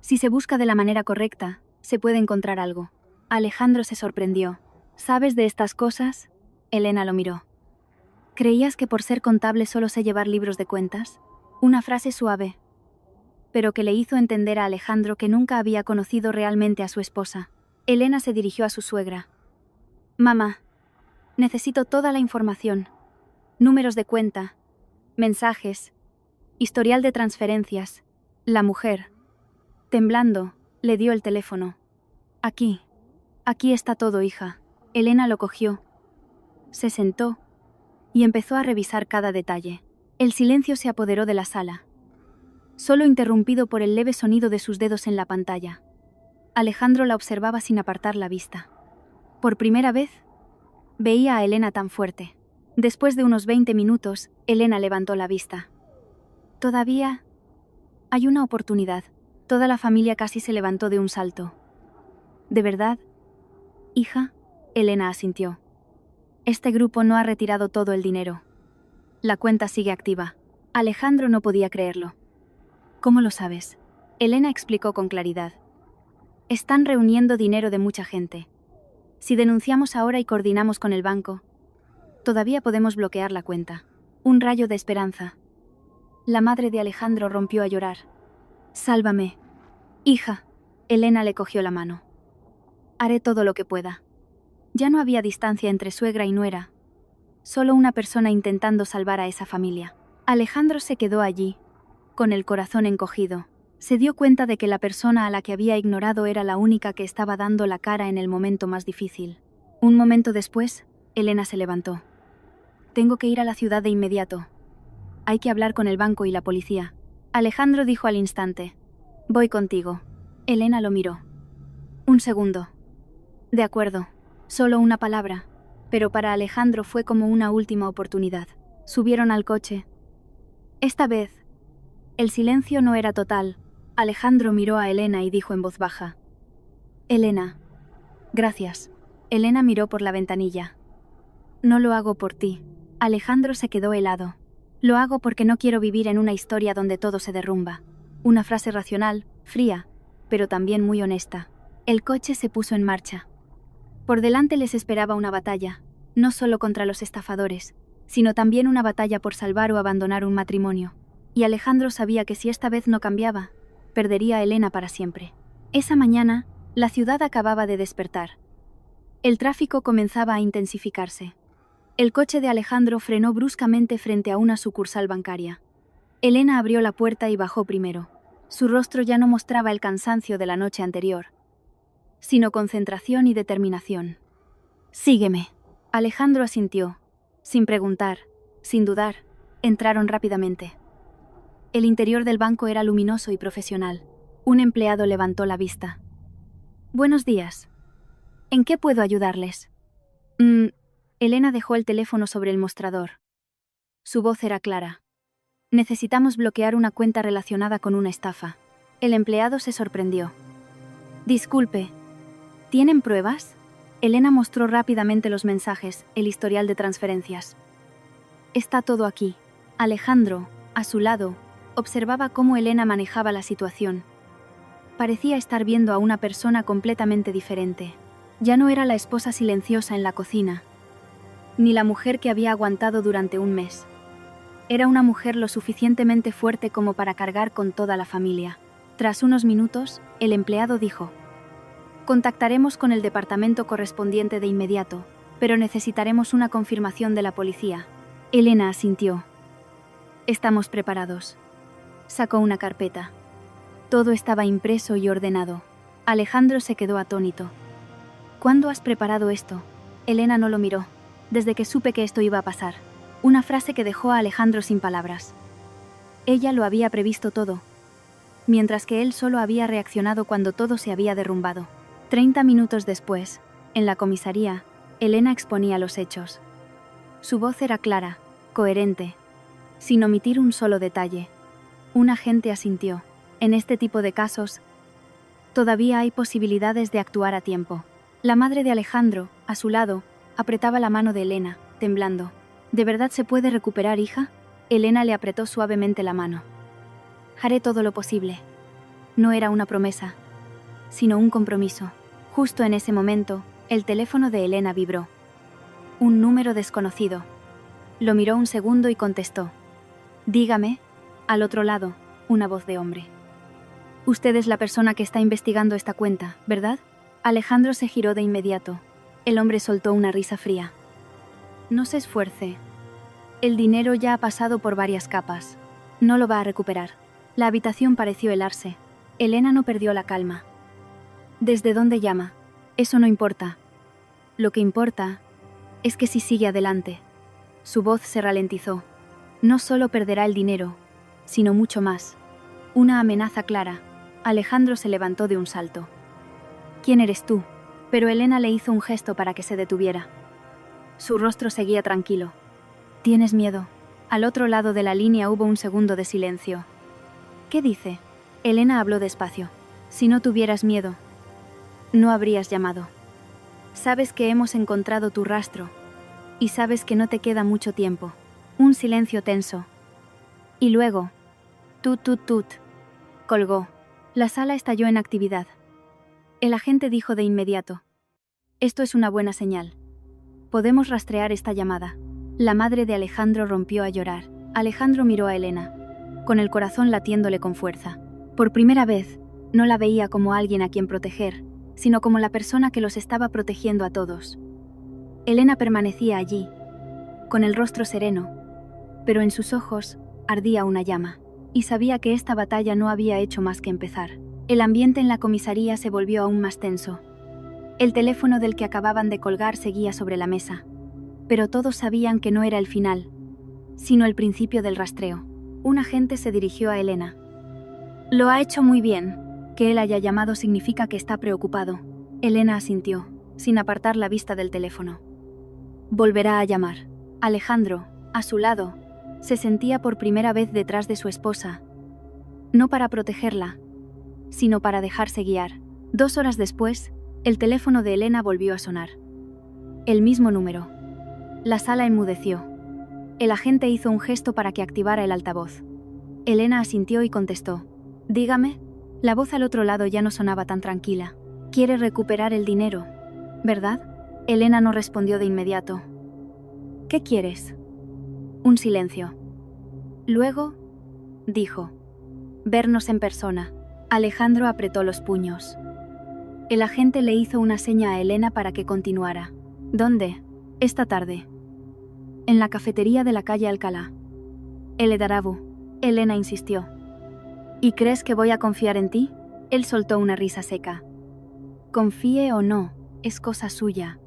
Si se busca de la manera correcta, se puede encontrar algo. Alejandro se sorprendió. ¿Sabes de estas cosas? Elena lo miró. ¿Creías que por ser contable solo sé llevar libros de cuentas? Una frase suave, pero que le hizo entender a Alejandro que nunca había conocido realmente a su esposa. Elena se dirigió a su suegra. Mamá, necesito toda la información. Números de cuenta, mensajes, historial de transferencias. La mujer, temblando, le dio el teléfono. Aquí está todo, hija. Elena lo cogió. Se sentó y empezó a revisar cada detalle. El silencio se apoderó de la sala, solo interrumpido por el leve sonido de sus dedos en la pantalla. Alejandro la observaba sin apartar la vista. Por primera vez, veía a Elena tan fuerte. Después de unos 20 minutos, Elena levantó la vista. Todavía hay una oportunidad. Toda la familia casi se levantó de un salto. ¿De verdad, hija? Elena asintió. Este grupo no ha retirado todo el dinero. La cuenta sigue activa. Alejandro no podía creerlo. ¿Cómo lo sabes? Elena explicó con claridad. Están reuniendo dinero de mucha gente. Si denunciamos ahora y coordinamos con el banco, todavía podemos bloquear la cuenta. Un rayo de esperanza. La madre de Alejandro rompió a llorar. Sálvame. Hija. Elena le cogió la mano. Haré todo lo que pueda. Ya no había distancia entre suegra y nuera. Solo una persona intentando salvar a esa familia. Alejandro se quedó allí, con el corazón encogido. Se dio cuenta de que la persona a la que había ignorado era la única que estaba dando la cara en el momento más difícil. Un momento después, Elena se levantó. Tengo que ir a la ciudad de inmediato. Hay que hablar con el banco y la policía. Alejandro dijo al instante. Voy contigo. Elena lo miró. Un segundo. De acuerdo. Solo una palabra. Pero para Alejandro fue como una última oportunidad. Subieron al coche. Esta vez, el silencio no era total. Alejandro miró a Elena y dijo en voz baja. Elena. Gracias. Elena miró por la ventanilla. No lo hago por ti. Alejandro se quedó helado. Lo hago porque no quiero vivir en una historia donde todo se derrumba. Una frase racional, fría, pero también muy honesta. El coche se puso en marcha. Por delante les esperaba una batalla, no solo contra los estafadores, sino también una batalla por salvar o abandonar un matrimonio. Y Alejandro sabía que si esta vez no cambiaba, perdería a Elena para siempre. Esa mañana, la ciudad acababa de despertar. El tráfico comenzaba a intensificarse. El coche de Alejandro frenó bruscamente frente a una sucursal bancaria. Elena abrió la puerta y bajó primero. Su rostro ya no mostraba el cansancio de la noche anterior, sino concentración y determinación. Sígueme. Alejandro asintió. Sin preguntar, sin dudar, entraron rápidamente. El interior del banco era luminoso y profesional. Un empleado levantó la vista. Buenos días. ¿En qué puedo ayudarles? Elena dejó el teléfono sobre el mostrador. Su voz era clara. Necesitamos bloquear una cuenta relacionada con una estafa. El empleado se sorprendió. Disculpe. ¿Tienen pruebas? Elena mostró rápidamente los mensajes, el historial de transferencias. Está todo aquí. Alejandro, a su lado, observaba cómo Elena manejaba la situación. Parecía estar viendo a una persona completamente diferente. Ya no era la esposa silenciosa en la cocina, ni la mujer que había aguantado durante un mes. Era una mujer lo suficientemente fuerte como para cargar con toda la familia. Tras unos minutos, el empleado dijo: Contactaremos con el departamento correspondiente de inmediato, pero necesitaremos una confirmación de la policía. Elena asintió. Estamos preparados. Sacó una carpeta. Todo estaba impreso y ordenado. Alejandro se quedó atónito. ¿Cuándo has preparado esto? Elena no lo miró. Desde que supe que esto iba a pasar. Una frase que dejó a Alejandro sin palabras. Ella lo había previsto todo, mientras que él solo había reaccionado cuando todo se había derrumbado. 30 minutos después, en la comisaría, Elena exponía los hechos. Su voz era clara, coherente, sin omitir un solo detalle. Un agente asintió. En este tipo de casos, Todavía hay posibilidades de actuar a tiempo. La madre de Alejandro, a su lado, apretaba la mano de Elena, temblando. ¿De verdad se puede recuperar, hija? Elena le apretó suavemente la mano. Haré todo lo posible. No era una promesa, sino un compromiso. Justo en ese momento, el teléfono de Elena vibró. Un número desconocido. Lo miró un segundo y contestó. Dígame. Al otro lado, una voz de hombre. Usted es la persona que está investigando esta cuenta, ¿verdad? Alejandro se giró de inmediato. El hombre soltó una risa fría. No se esfuerce. El dinero ya ha pasado por varias capas. No lo va a recuperar. La habitación pareció helarse. Elena no perdió la calma. ¿Desde dónde llama? Eso no importa. Lo que importa es que si sigue adelante. Su voz se ralentizó. No solo perderá el dinero, sino mucho más. Una amenaza clara. Alejandro se levantó de un salto. ¿Quién eres tú? Pero Elena le hizo un gesto para que se detuviera. Su rostro seguía tranquilo. ¿Tienes miedo? Al otro lado de la línea hubo un segundo de silencio. ¿Qué dice? Elena habló despacio. Si no tuvieras miedo, no habrías llamado. Sabes que hemos encontrado tu rastro. Y sabes que no te queda mucho tiempo. Un silencio tenso. Y luego, tut. Colgó. La sala estalló en actividad. El agente dijo de inmediato. Esto es una buena señal. Podemos rastrear esta llamada. La madre de Alejandro rompió a llorar. Alejandro miró a Elena, con el corazón latiéndole con fuerza. Por primera vez, no la veía como alguien a quien proteger, sino como la persona que los estaba protegiendo a todos. Elena permanecía allí, con el rostro sereno, pero en sus ojos ardía una llama, y sabía que esta batalla no había hecho más que empezar. El ambiente en la comisaría se volvió aún más tenso. El teléfono del que acababan de colgar seguía sobre la mesa, pero todos sabían que no era el final, sino el principio del rastreo. Un agente se dirigió a Elena. Lo ha hecho muy bien. Que él haya llamado significa que está preocupado. Elena asintió, sin apartar la vista del teléfono. Volverá a llamar. Alejandro, a su lado, se sentía por primera vez detrás de su esposa. No para protegerla, sino para dejarse guiar. 2 horas después, el teléfono de Elena volvió a sonar. El mismo número. La sala enmudeció. El agente hizo un gesto para que activara el altavoz. Elena asintió y contestó. Dígame. La voz al otro lado ya no sonaba tan tranquila. Quiere recuperar el dinero, ¿verdad? Elena no respondió de inmediato. ¿Qué quieres? Un silencio. Luego, dijo. Vernos en persona. Alejandro apretó los puños. El agente le hizo una seña a Elena para que continuara. ¿Dónde? Esta tarde. En la cafetería de la calle Alcalá. El Edarabu. Elena insistió. ¿Y crees que voy a confiar en ti? Él soltó una risa seca. Confíe o no, es cosa suya.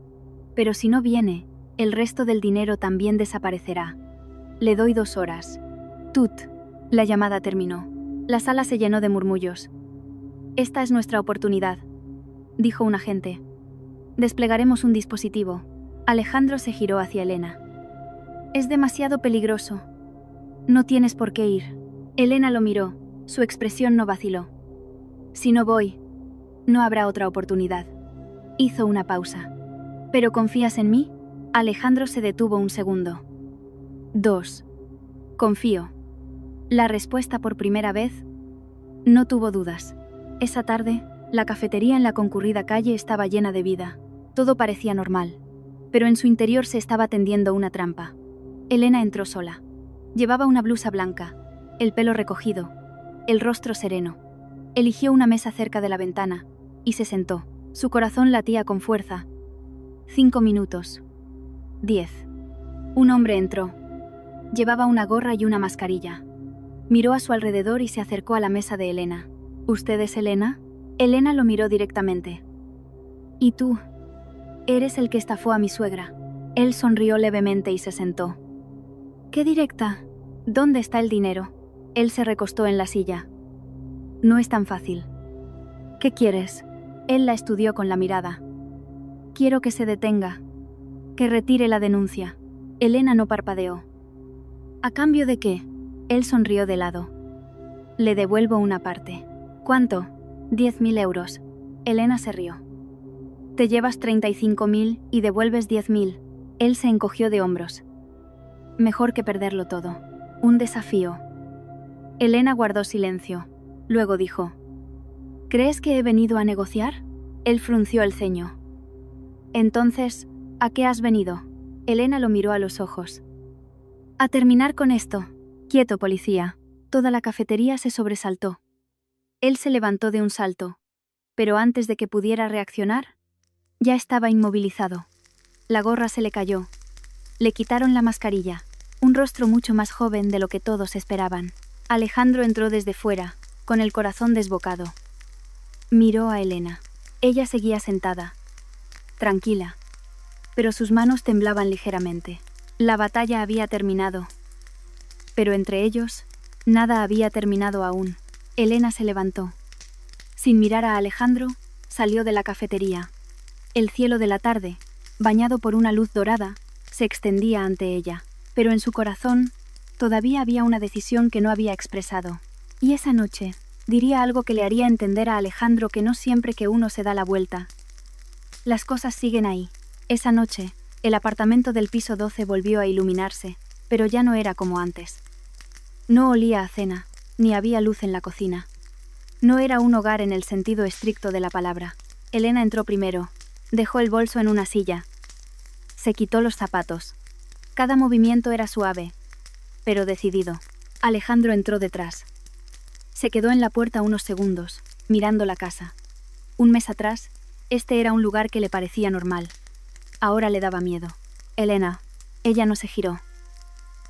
Pero si no viene, el resto del dinero también desaparecerá. Le doy 2 horas. Tut. La llamada terminó. La sala se llenó de murmullos. Esta es nuestra oportunidad, dijo un agente. Desplegaremos un dispositivo. Alejandro se giró hacia Elena. Es demasiado peligroso. No tienes por qué ir. Elena lo miró. Su expresión no vaciló. Si no voy, no habrá otra oportunidad. Hizo una pausa. ¿Pero confías en mí? Alejandro se detuvo un segundo. 2. Confío. La respuesta por primera vez no tuvo dudas. Esa tarde, la cafetería en la concurrida calle estaba llena de vida. Todo parecía normal, pero en su interior se estaba tendiendo una trampa. Elena entró sola. Llevaba una blusa blanca, el pelo recogido, el rostro sereno. Eligió una mesa cerca de la ventana y se sentó. Su corazón latía con fuerza. 5 minutos. 10. Un hombre entró. Llevaba una gorra y una mascarilla. Miró a su alrededor y se acercó a la mesa de Elena. ¿Usted es Elena? Elena lo miró directamente. ¿Y tú? Eres el que estafó a mi suegra. Él sonrió levemente y se sentó. ¿Qué directa? ¿Dónde está el dinero? Él se recostó en la silla. No es tan fácil. ¿Qué quieres? Él la estudió con la mirada. Quiero que se detenga. Que retire la denuncia. Elena no parpadeó. ¿A cambio de qué? Él sonrió de lado. Le devuelvo una parte. ¿Cuánto? 10.000 euros. Elena se rió. Te llevas 35.000 y devuelves 10.000. Él se encogió de hombros. Mejor que perderlo todo. Un desafío. Elena guardó silencio. Luego dijo: ¿Crees que he venido a negociar? Él frunció el ceño. Entonces, ¿a qué has venido? Elena lo miró a los ojos. A terminar con esto. Quieto, policía. Toda la cafetería se sobresaltó. Él se levantó de un salto, pero antes de que pudiera reaccionar, ya estaba inmovilizado. La gorra se le cayó. Le quitaron la mascarilla. Un rostro mucho más joven de lo que todos esperaban. Alejandro entró desde fuera, con el corazón desbocado. Miró a Elena. Ella seguía sentada, tranquila, pero sus manos temblaban ligeramente. La batalla había terminado, pero entre ellos, nada había terminado aún. Elena se levantó. Sin mirar a Alejandro, salió de la cafetería. El cielo de la tarde, bañado por una luz dorada, se extendía ante ella, pero en su corazón todavía había una decisión que no había expresado. Y esa noche, diría algo que le haría entender a Alejandro que no siempre que uno se da la vuelta, las cosas siguen ahí. Esa noche, el apartamento del piso 12 volvió a iluminarse, pero ya no era como antes. No olía a cena, ni había luz en la cocina. No era un hogar en el sentido estricto de la palabra. Elena entró primero, dejó el bolso en una silla. Se quitó los zapatos. Cada movimiento era suave, pero decidido. Alejandro entró detrás. Se quedó en la puerta unos segundos, mirando la casa. Un mes atrás, este era un lugar que le parecía normal. Ahora le daba miedo. Elena. Ella no se giró.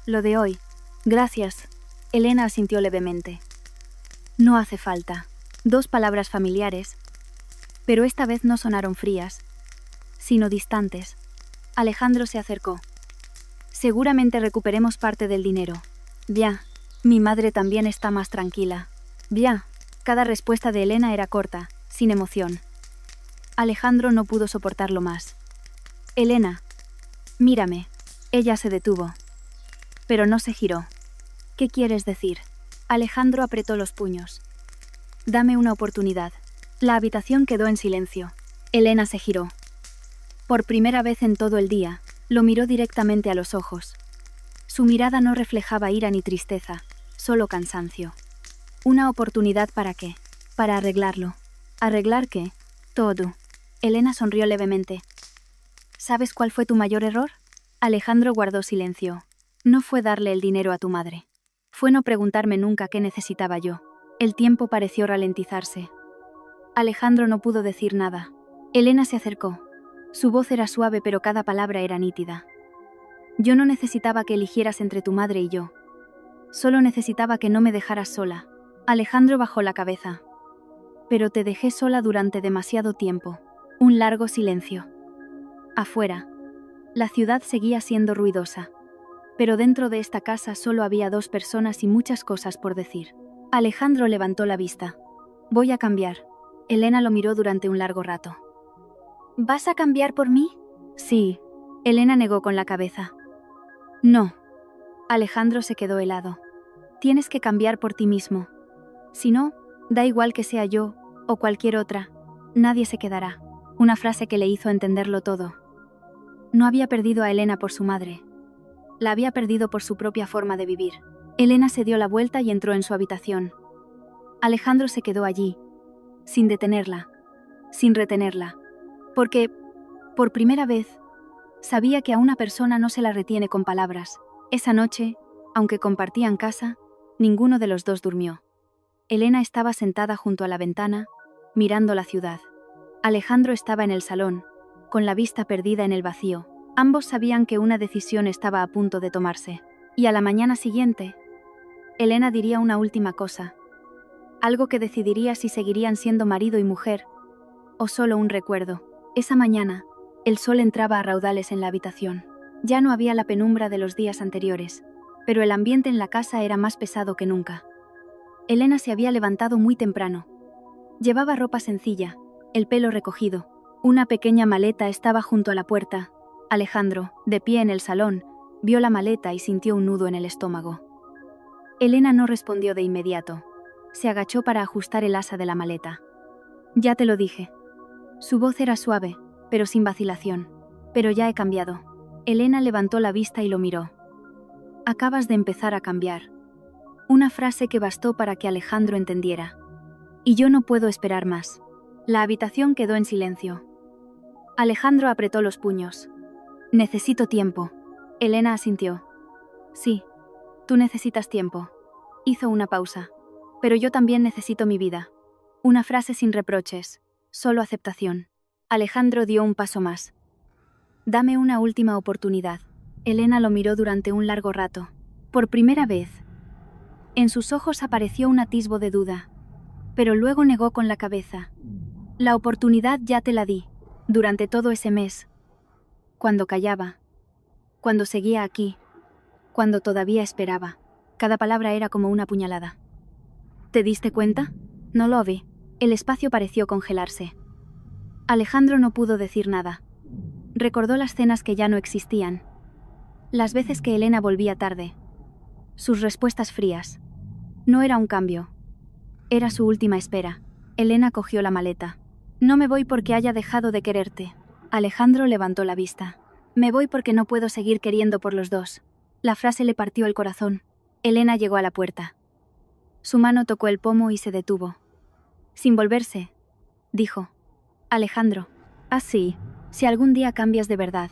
Lo de hoy. Gracias. Elena asintió levemente. No hace falta. 2 palabras familiares, pero esta vez no sonaron frías, sino distantes. Alejandro se acercó. Seguramente recuperemos parte del dinero. Ya. Mi madre también está más tranquila. Ya. Cada respuesta de Elena era corta, sin emoción. Alejandro no pudo soportarlo más. Elena. Mírame. Ella se detuvo. Pero no se giró. ¿Qué quieres decir? Alejandro apretó los puños. Dame una oportunidad. La habitación quedó en silencio. Elena se giró. Por primera vez en todo el día, lo miró directamente a los ojos. Su mirada no reflejaba ira ni tristeza, solo cansancio. ¿Una oportunidad para qué? Para arreglarlo. ¿Arreglar qué? Todo. Elena sonrió levemente. ¿Sabes cuál fue tu mayor error? Alejandro guardó silencio. No fue darle el dinero a tu madre. Fue no preguntarme nunca qué necesitaba yo. El tiempo pareció ralentizarse. Alejandro no pudo decir nada. Elena se acercó. Su voz era suave, pero cada palabra era nítida. Yo no necesitaba que eligieras entre tu madre y yo. Solo necesitaba que no me dejaras sola. Alejandro bajó la cabeza. Pero te dejé sola durante demasiado tiempo. Un largo silencio. Afuera, la ciudad seguía siendo ruidosa. Pero dentro de esta casa solo había 2 personas y muchas cosas por decir. Alejandro levantó la vista. Voy a cambiar. Elena lo miró durante un largo rato. ¿Vas a cambiar por mí? Sí. Elena negó con la cabeza. No. Alejandro se quedó helado. Tienes que cambiar por ti mismo. Si no, da igual que sea yo o cualquier otra. Nadie se quedará. Una frase que le hizo entenderlo todo. No había perdido a Elena por su madre. La había perdido por su propia forma de vivir. Elena se dio la vuelta y entró en su habitación. Alejandro se quedó allí, sin detenerla, sin retenerla, porque, por primera vez, sabía que a una persona no se la retiene con palabras. Esa noche, aunque compartían casa, ninguno de los dos durmió. Elena estaba sentada junto a la ventana, mirando la ciudad. Alejandro estaba en el salón, con la vista perdida en el vacío. Ambos sabían que una decisión estaba a punto de tomarse. Y a la mañana siguiente, Elena diría una última cosa. Algo que decidiría si seguirían siendo marido y mujer, o solo un recuerdo. Esa mañana, el sol entraba a raudales en la habitación. Ya no había la penumbra de los días anteriores, pero el ambiente en la casa era más pesado que nunca. Elena se había levantado muy temprano. Llevaba ropa sencilla, el pelo recogido. Una pequeña maleta estaba junto a la puerta. Alejandro, de pie en el salón, vio la maleta y sintió un nudo en el estómago. Elena no respondió de inmediato. Se agachó para ajustar el asa de la maleta. Ya te lo dije. Su voz era suave, pero sin vacilación. Pero ya he cambiado. Elena levantó la vista y lo miró. Acabas de empezar a cambiar. Una frase que bastó para que Alejandro entendiera. Y yo no puedo esperar más. La habitación quedó en silencio. Alejandro apretó los puños. Necesito tiempo. Elena asintió. Sí, tú necesitas tiempo. Hizo una pausa. Pero yo también necesito mi vida. Una frase sin reproches, solo aceptación. Alejandro dio un paso más. Dame una última oportunidad. Elena lo miró durante un largo rato. Por primera vez. En sus ojos apareció un atisbo de duda. Pero luego negó con la cabeza. La oportunidad ya te la di. Durante todo ese mes. Cuando callaba. Cuando seguía aquí. Cuando todavía esperaba. Cada palabra era como una puñalada. ¿Te diste cuenta? No lo vi. El espacio pareció congelarse. Alejandro no pudo decir nada. Recordó las cenas que ya no existían. Las veces que Elena volvía tarde. Sus respuestas frías. No era un cambio. Era su última espera. Elena cogió la maleta. No me voy porque haya dejado de quererte. Alejandro levantó la vista. Me voy porque no puedo seguir queriendo por los dos. La frase le partió el corazón. Elena llegó a la puerta. Su mano tocó el pomo y se detuvo. Sin volverse, dijo. Alejandro. Así, si algún día cambias de verdad.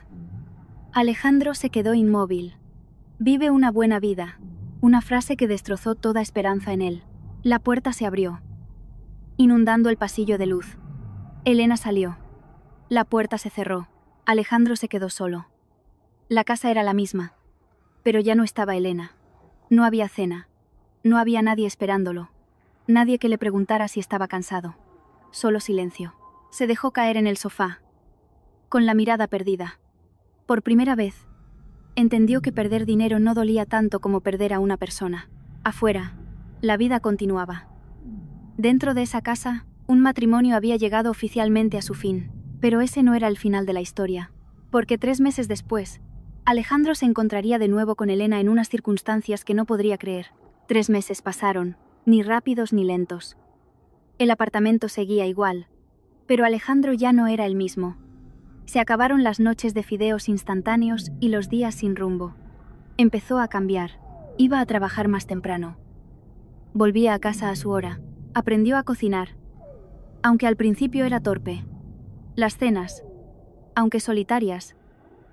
Alejandro se quedó inmóvil. Vive una buena vida. Una frase que destrozó toda esperanza en él. La puerta se abrió, inundando el pasillo de luz. Elena salió. La puerta se cerró. Alejandro se quedó solo. La casa era la misma, pero ya no estaba Elena. No había cena. No había nadie esperándolo. Nadie que le preguntara si estaba cansado. Solo silencio. Se dejó caer en el sofá, con la mirada perdida. Por primera vez, entendió que perder dinero no dolía tanto como perder a una persona. Afuera, la vida continuaba. Dentro de esa casa, un matrimonio había llegado oficialmente a su fin. Pero ese no era el final de la historia. Porque 3 meses después, Alejandro se encontraría de nuevo con Elena en unas circunstancias que no podría creer. 3 meses pasaron, ni rápidos ni lentos. El apartamento seguía igual, pero Alejandro ya no era el mismo. Se acabaron las noches de fideos instantáneos y los días sin rumbo. Empezó a cambiar. Iba a trabajar más temprano. Volvía a casa a su hora. Aprendió a cocinar. Aunque al principio era torpe. Las cenas, aunque solitarias,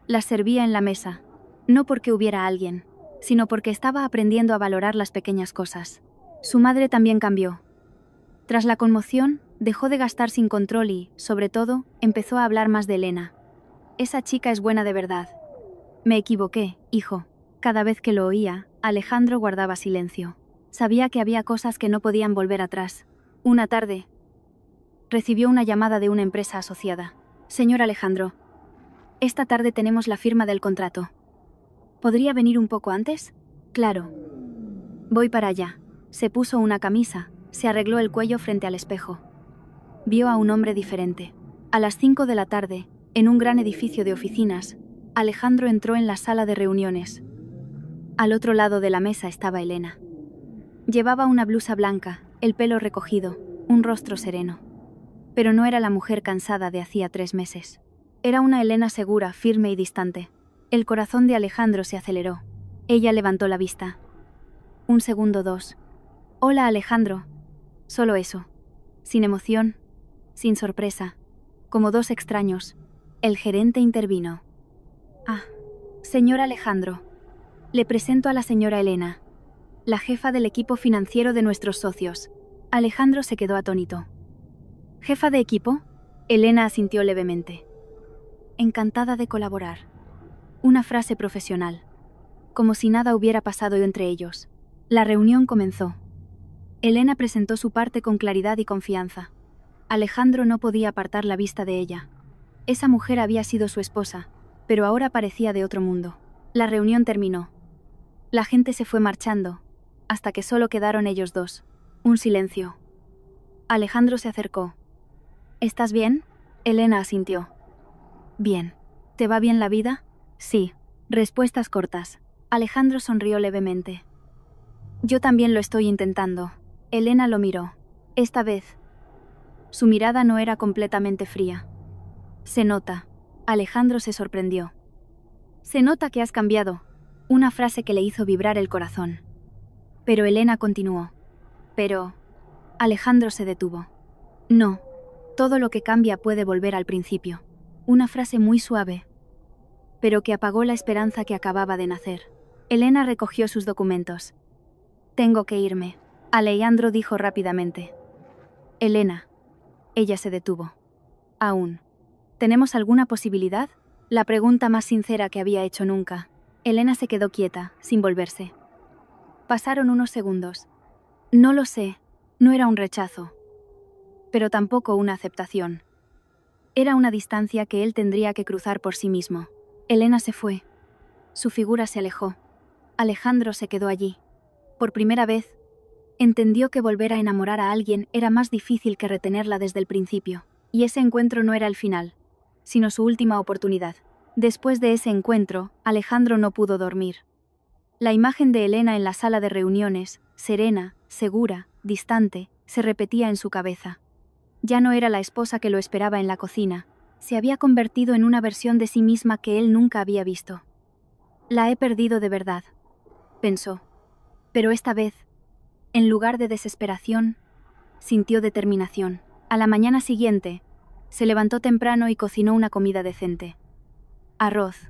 las servía en la mesa. No porque hubiera alguien, sino porque estaba aprendiendo a valorar las pequeñas cosas. Su madre también cambió. Tras la conmoción, dejó de gastar sin control y, sobre todo, empezó a hablar más de Elena. Esa chica es buena de verdad. Me equivoqué, hijo. Cada vez que lo oía, Alejandro guardaba silencio. Sabía que había cosas que no podían volver atrás. Una tarde, recibió una llamada de una empresa asociada. Señor Alejandro, esta tarde tenemos la firma del contrato. ¿Podría venir un poco antes? Claro. Voy para allá. Se puso una camisa, se arregló el cuello frente al espejo. Vio a un hombre diferente. A las 5 de la tarde, en un gran edificio de oficinas, Alejandro entró en la sala de reuniones. Al otro lado de la mesa estaba Elena. Llevaba una blusa blanca, el pelo recogido, un rostro sereno. Pero no era la mujer cansada de hacía 3 meses. Era una Elena segura, firme y distante. El corazón de Alejandro se aceleró. Ella levantó la vista. 1 segundo, 2. Hola, Alejandro. Solo eso. Sin emoción, sin sorpresa. Como 2 extraños. El gerente intervino. Ah, señor Alejandro. Le presento a la señora Elena, la jefa del equipo financiero de nuestros socios. Alejandro se quedó atónito. ¿Jefa de equipo? Elena asintió levemente. Encantada de colaborar. Una frase profesional. Como si nada hubiera pasado entre ellos. La reunión comenzó. Elena presentó su parte con claridad y confianza. Alejandro no podía apartar la vista de ella. Esa mujer había sido su esposa, pero ahora parecía de otro mundo. La reunión terminó. La gente se fue marchando, hasta que solo quedaron ellos dos. Un silencio. Alejandro se acercó. ¿Estás bien? Elena asintió. Bien. ¿Te va bien la vida? Sí. Respuestas cortas. Alejandro sonrió levemente. Yo también lo estoy intentando. Elena lo miró. Esta vez, Su mirada no era completamente fría. Se nota. Alejandro se sorprendió. Se nota que has cambiado. Una frase que le hizo vibrar el corazón. Pero Elena continuó. Pero... Alejandro se detuvo. No. Todo lo que cambia puede volver al principio. Una frase muy suave, pero que apagó la esperanza que acababa de nacer. Elena recogió sus documentos. Tengo que irme, Alejandro dijo rápidamente. Elena. Ella se detuvo. Aún. ¿Tenemos alguna posibilidad? La pregunta más sincera que había hecho nunca. Elena se quedó quieta, sin volverse. Pasaron unos segundos. No lo sé, no era un rechazo, pero tampoco una aceptación. Era una distancia que él tendría que cruzar por sí mismo. Elena se fue. Su figura se alejó. Alejandro se quedó allí. Por primera vez, entendió que volver a enamorar a alguien era más difícil que retenerla desde el principio. Y ese encuentro no era el final, sino su última oportunidad. Después de ese encuentro, Alejandro no pudo dormir. La imagen de Elena en la sala de reuniones, serena, segura, distante, se repetía en su cabeza. Ya no era la esposa que lo esperaba en la cocina, se había convertido en una versión de sí misma que él nunca había visto. La he perdido de verdad, pensó. Pero esta vez, en lugar de desesperación, sintió determinación. A la mañana siguiente, se levantó temprano y cocinó una comida decente. Arroz,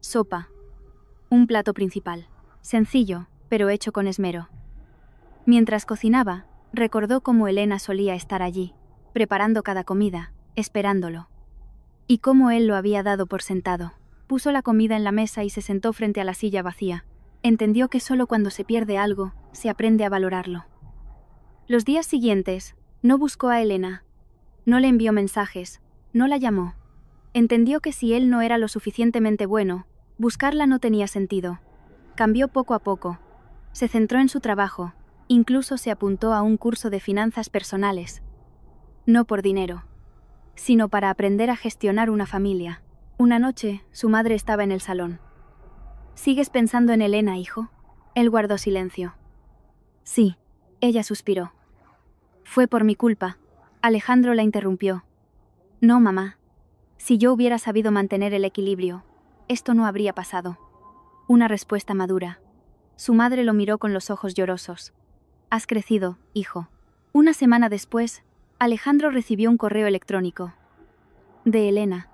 sopa, un plato principal, sencillo, pero hecho con esmero. Mientras cocinaba, recordó cómo Elena solía estar allí, preparando cada comida, esperándolo. Y cómo él lo había dado por sentado. Puso la comida en la mesa y se sentó frente a la silla vacía. Entendió que solo cuando se pierde algo, se aprende a valorarlo. Los días siguientes, no buscó a Elena. No le envió mensajes, no la llamó. Entendió que si él no era lo suficientemente bueno, buscarla no tenía sentido. Cambió poco a poco. Se centró en su trabajo, incluso se apuntó a un curso de finanzas personales. No por dinero, sino para aprender a gestionar una familia. Una noche, su madre estaba en el salón. ¿Sigues pensando en Elena, hijo? Él guardó silencio. Sí, ella suspiró. Fue por mi culpa. Alejandro la interrumpió. No, mamá. Si yo hubiera sabido mantener el equilibrio, esto no habría pasado. Una respuesta madura. Su madre lo miró con los ojos llorosos. Has crecido, hijo. Una semana después, Alejandro recibió un correo electrónico. De Elena.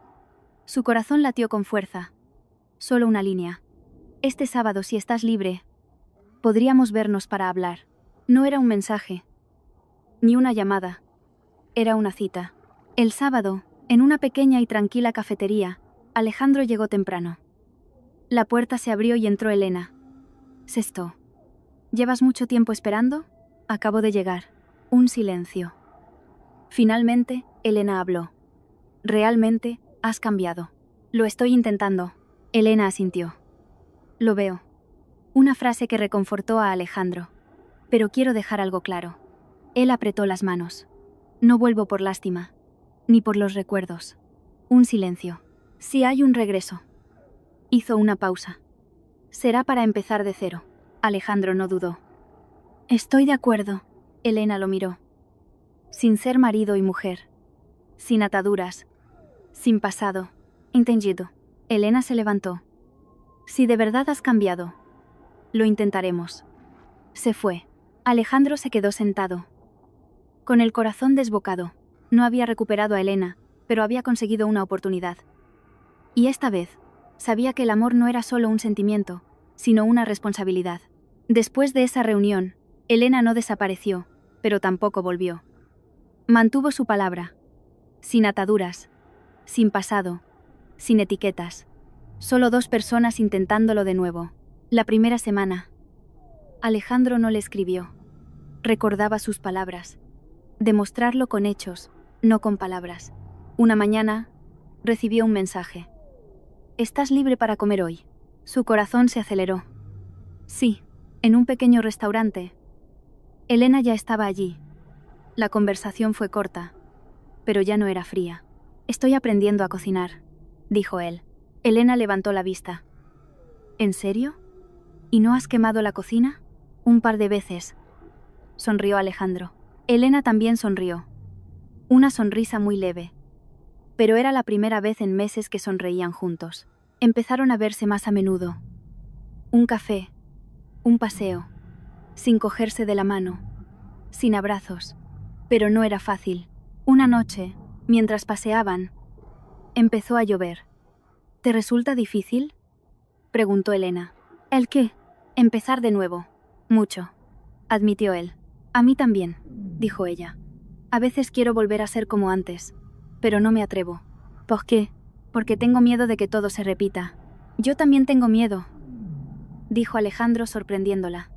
Su corazón latió con fuerza. Solo una línea. Este sábado, si estás libre, podríamos vernos para hablar. No era un mensaje, ni una llamada. Era una cita. El sábado, en una pequeña y tranquila cafetería, Alejandro llegó temprano. La puerta se abrió y entró Elena. Sestó. ¿Llevas mucho tiempo esperando? Acabo de llegar. Un silencio. Finalmente, Elena habló. Realmente, has cambiado. Lo estoy intentando. Elena asintió. Lo veo. Una frase que reconfortó a Alejandro. Pero quiero dejar algo claro. Él apretó las manos. No vuelvo por lástima, ni por los recuerdos. Un silencio. Si hay un regreso. Hizo una pausa. Será para empezar de cero. Alejandro no dudó. Estoy de acuerdo. Elena lo miró. Sin ser marido y mujer. Sin ataduras. Sin pasado. Entendido. Elena se levantó. Si de verdad has cambiado, lo intentaremos. Se fue. Alejandro se quedó sentado, con el corazón desbocado. No había recuperado a Elena, pero había conseguido una oportunidad. Y esta vez, sabía que el amor no era solo un sentimiento, sino una responsabilidad. Después de esa reunión, Elena no desapareció, pero tampoco volvió. Mantuvo su palabra. Sin ataduras, sin pasado, sin etiquetas. Solo dos personas intentándolo de nuevo. La primera semana, Alejandro no le escribió. Recordaba sus palabras. Demostrarlo con hechos, no con palabras. Una mañana, recibió un mensaje. ¿Estás libre para comer hoy? Su corazón se aceleró. Sí, en un pequeño restaurante. Elena ya estaba allí. La conversación fue corta, pero ya no era fría. Estoy aprendiendo a cocinar, dijo él. Elena levantó la vista. ¿En serio? ¿Y no has quemado la cocina? Un par de veces. Sonrió Alejandro. Elena también sonrió. Una sonrisa muy leve. Pero era la primera vez en meses que sonreían juntos. Empezaron a verse más a menudo. Un café, un paseo, sin cogerse de la mano, sin abrazos. Pero no era fácil. Una noche, mientras paseaban, empezó a llover. ¿Te resulta difícil?, preguntó Elena. ¿El qué? Empezar de nuevo. Mucho, admitió él. A mí también, dijo ella. A veces quiero volver a ser como antes, pero no me atrevo. ¿Por qué? Porque tengo miedo de que todo se repita. Yo también tengo miedo, dijo Alejandro sorprendiéndola.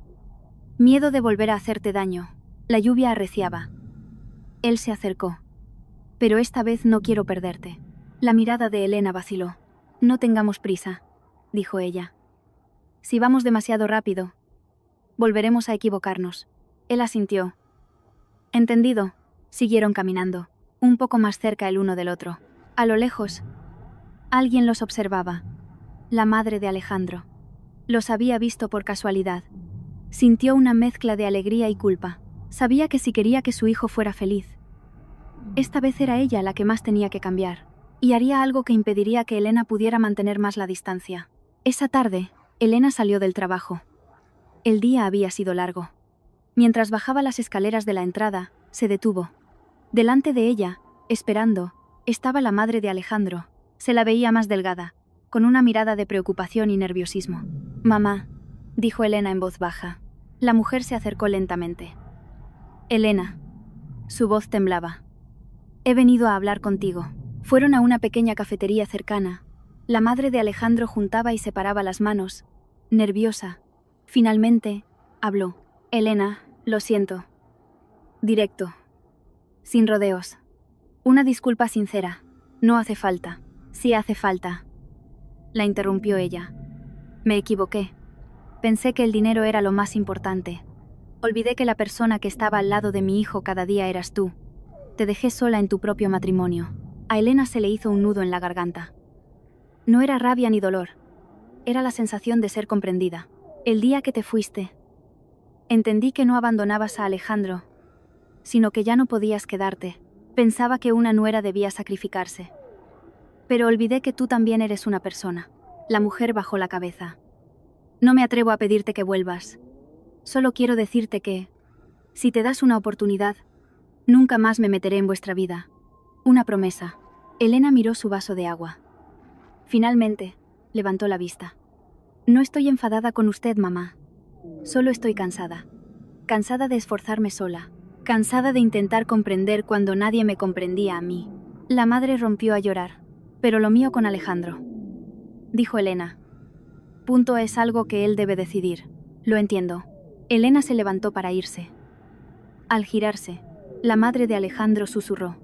Miedo de volver a hacerte daño. La lluvia arreciaba. Él se acercó. Pero esta vez no quiero perderte. La mirada de Elena vaciló. No tengamos prisa, dijo ella. Si vamos demasiado rápido, volveremos a equivocarnos. Él asintió. Entendido. Siguieron caminando, un poco más cerca el uno del otro. A lo lejos, alguien los observaba. La madre de Alejandro. Los había visto por casualidad. Sintió una mezcla de alegría y culpa. Sabía que si quería que su hijo fuera feliz, esta vez era ella la que más tenía que cambiar, y haría algo que impediría que Elena pudiera mantener más la distancia. Esa tarde, Elena salió del trabajo. El día había sido largo. Mientras bajaba las escaleras de la entrada, se detuvo. Delante de ella, esperando, estaba la madre de Alejandro. Se la veía más delgada, con una mirada de preocupación y nerviosismo. «Mamá», dijo Elena en voz baja. La mujer se acercó lentamente. «Elena». Su voz temblaba. «He venido a hablar contigo». Fueron a una pequeña cafetería cercana. La madre de Alejandro juntaba y separaba las manos, nerviosa. Finalmente, habló. «Elena, lo siento». Directo. Sin rodeos. Una disculpa sincera. No hace falta. Sí hace falta. La interrumpió ella. Me equivoqué. Pensé que el dinero era lo más importante. Olvidé que la persona que estaba al lado de mi hijo cada día eras tú. Te dejé sola en tu propio matrimonio. A Elena se le hizo un nudo en la garganta. No era rabia ni dolor. Era la sensación de ser comprendida. El día que te fuiste, entendí que no abandonabas a Alejandro, sino que ya no podías quedarte. Pensaba que una nuera debía sacrificarse. Pero olvidé que tú también eres una persona. La mujer bajó la cabeza. No me atrevo a pedirte que vuelvas. Solo quiero decirte que, si te das una oportunidad, nunca más me meteré en vuestra vida. Una promesa. Elena miró su vaso de agua. Finalmente, levantó la vista. No estoy enfadada con usted, mamá. Solo estoy cansada. Cansada de esforzarme sola. Cansada de intentar comprender cuando nadie me comprendía a mí. La madre rompió a llorar. Pero lo mío con Alejandro, dijo Elena. Punto, es algo que él debe decidir. Lo entiendo. Elena se levantó para irse. Al girarse, la madre de Alejandro susurró.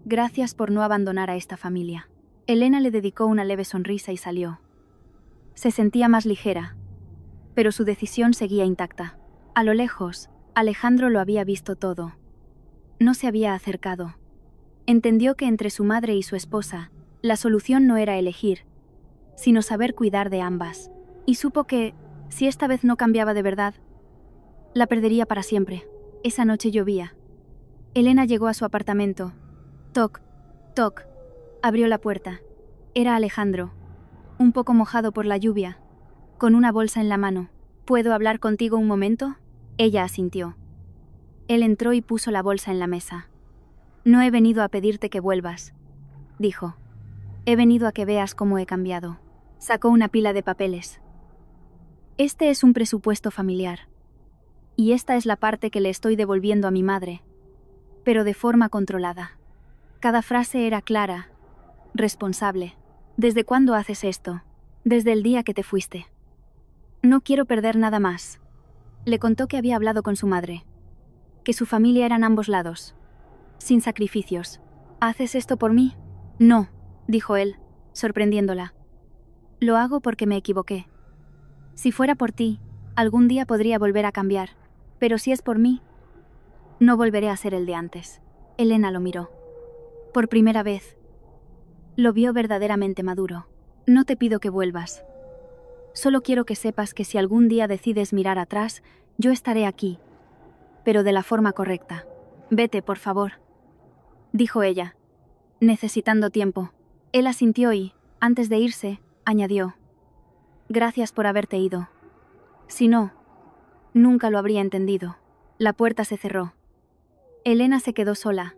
Gracias por no abandonar a esta familia. Elena le dedicó una leve sonrisa y salió. Se sentía más ligera, pero su decisión seguía intacta. A lo lejos, Alejandro lo había visto todo. No se había acercado. Entendió que entre su madre y su esposa, la solución no era elegir, sino saber cuidar de ambas. Y supo que, si esta vez no cambiaba de verdad, la perdería para siempre. Esa noche llovía. Elena llegó a su apartamento. Toc, toc. Abrió la puerta. Era Alejandro, un poco mojado por la lluvia, con una bolsa en la mano. ¿Puedo hablar contigo un momento? Ella asintió. Él entró y puso la bolsa en la mesa. No he venido a pedirte que vuelvas, dijo. He venido a que veas cómo he cambiado. Sacó una pila de papeles. Este es un presupuesto familiar. Y esta es la parte que le estoy devolviendo a mi madre, pero de forma controlada. Cada frase era clara, responsable. ¿Desde cuándo haces esto? Desde el día que te fuiste. No quiero perder nada más. Le contó que había hablado con su madre, que su familia era en ambos lados, sin sacrificios. ¿Haces esto por mí? No, dijo él, sorprendiéndola. Lo hago porque me equivoqué. Si fuera por ti, algún día podría volver a cambiar, pero si es por mí, no volveré a ser el de antes. Elena lo miró. Por primera vez, lo vio verdaderamente maduro. No te pido que vuelvas. Solo quiero que sepas que si algún día decides mirar atrás, yo estaré aquí, pero de la forma correcta. Vete, por favor. dijo ella, necesitando tiempo. Él asintió y, antes de irse, añadió: gracias por haberte ido. Si no, nunca lo habría entendido. La puerta se cerró. Elena se quedó sola,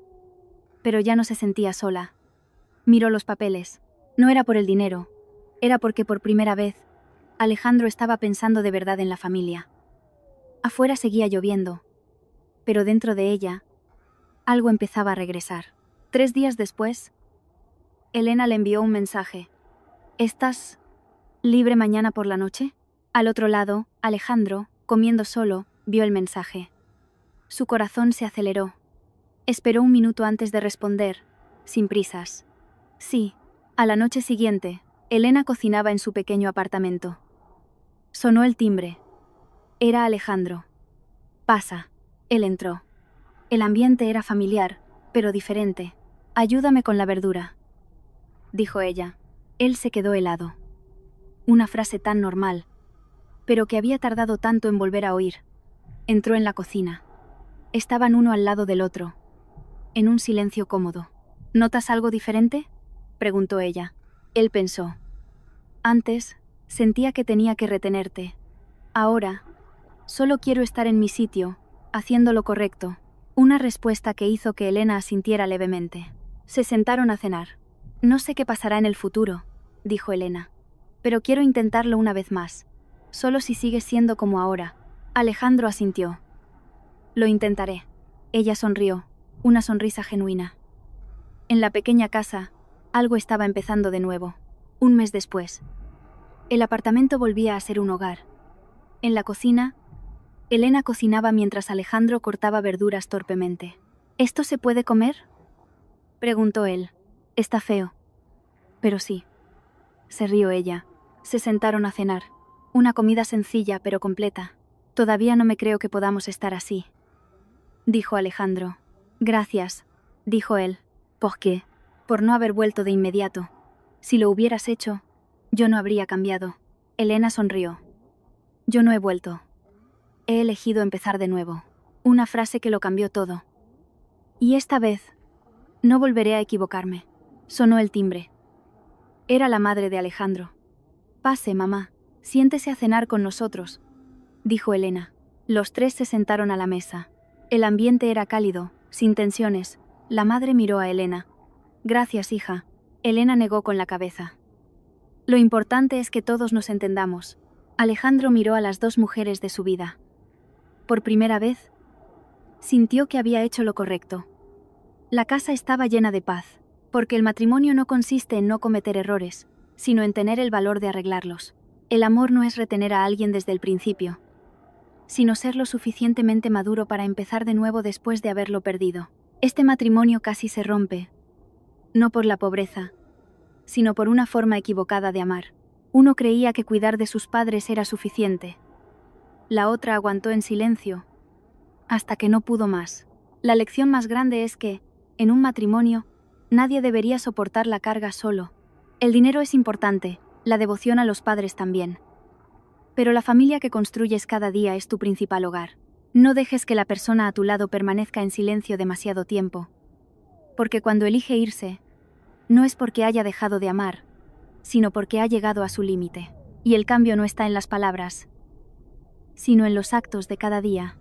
pero ya no se sentía sola. Miró los papeles. No era por el dinero, era porque por primera vez, Alejandro estaba pensando de verdad en la familia. Afuera seguía lloviendo, pero dentro de ella, algo empezaba a regresar. 3 días después, Elena le envió un mensaje. ¿Estás libre mañana por la noche? Al otro lado, Alejandro, comiendo solo, vio el mensaje. Su corazón se aceleró. Esperó un minuto antes de responder, sin prisas. Sí. A la noche siguiente, Elena cocinaba en su pequeño apartamento. Sonó el timbre. Era Alejandro. Pasa. Él entró. El ambiente era familiar, pero diferente. Ayúdame con la verdura, dijo ella. Él se quedó helado. Una frase tan normal, pero que había tardado tanto en volver a oír. Entró en la cocina. Estaban uno al lado del otro, en un silencio cómodo. ¿Notas algo diferente?, preguntó ella. Él pensó. Antes, sentía que tenía que retenerte. Ahora, solo quiero estar en mi sitio, haciendo lo correcto. Una respuesta que hizo que Elena asintiera levemente. Se sentaron a cenar. No sé qué pasará en el futuro, dijo Elena, pero quiero intentarlo una vez más. Solo si sigues siendo como ahora. Alejandro asintió. Lo intentaré. Ella sonrió, una sonrisa genuina. En la pequeña casa, algo estaba empezando de nuevo. Un mes después, el apartamento volvía a ser un hogar. En la cocina, Elena cocinaba mientras Alejandro cortaba verduras torpemente. ¿Esto se puede comer?, preguntó él. Está feo. Pero sí. Se rió ella. Se sentaron a cenar. Una comida sencilla pero completa. Todavía no me creo que podamos estar así, dijo Alejandro. Gracias, dijo él. ¿Por qué? Por no haber vuelto de inmediato. Si lo hubieras hecho, yo no habría cambiado. Elena sonrió. Yo no he vuelto. He elegido empezar de nuevo. Una frase que lo cambió todo. Y esta vez, no volveré a equivocarme. Sonó el timbre. Era la madre de Alejandro. Pase, mamá. Siéntese a cenar con nosotros, dijo Elena. Los tres se sentaron a la mesa. El ambiente era cálido, sin tensiones. La madre miró a Elena. Gracias, hija. Elena negó con la cabeza. Lo importante es que todos nos entendamos. Alejandro miró a las dos mujeres de su vida. Por primera vez, sintió que había hecho lo correcto. La casa estaba llena de paz, porque el matrimonio no consiste en no cometer errores, sino en tener el valor de arreglarlos. El amor no es retener a alguien desde el principio, sino ser lo suficientemente maduro para empezar de nuevo después de haberlo perdido. Este matrimonio casi se rompe, no por la pobreza, sino por una forma equivocada de amar. Uno creía que cuidar de sus padres era suficiente. La otra aguantó en silencio, hasta que no pudo más. La lección más grande es que, en un matrimonio, nadie debería soportar la carga solo. El dinero es importante, la devoción a los padres también. Pero la familia que construyes cada día es tu principal hogar. No dejes que la persona a tu lado permanezca en silencio demasiado tiempo. Porque cuando elige irse, no es porque haya dejado de amar, sino porque ha llegado a su límite. Y el cambio no está en las palabras, sino en los actos de cada día.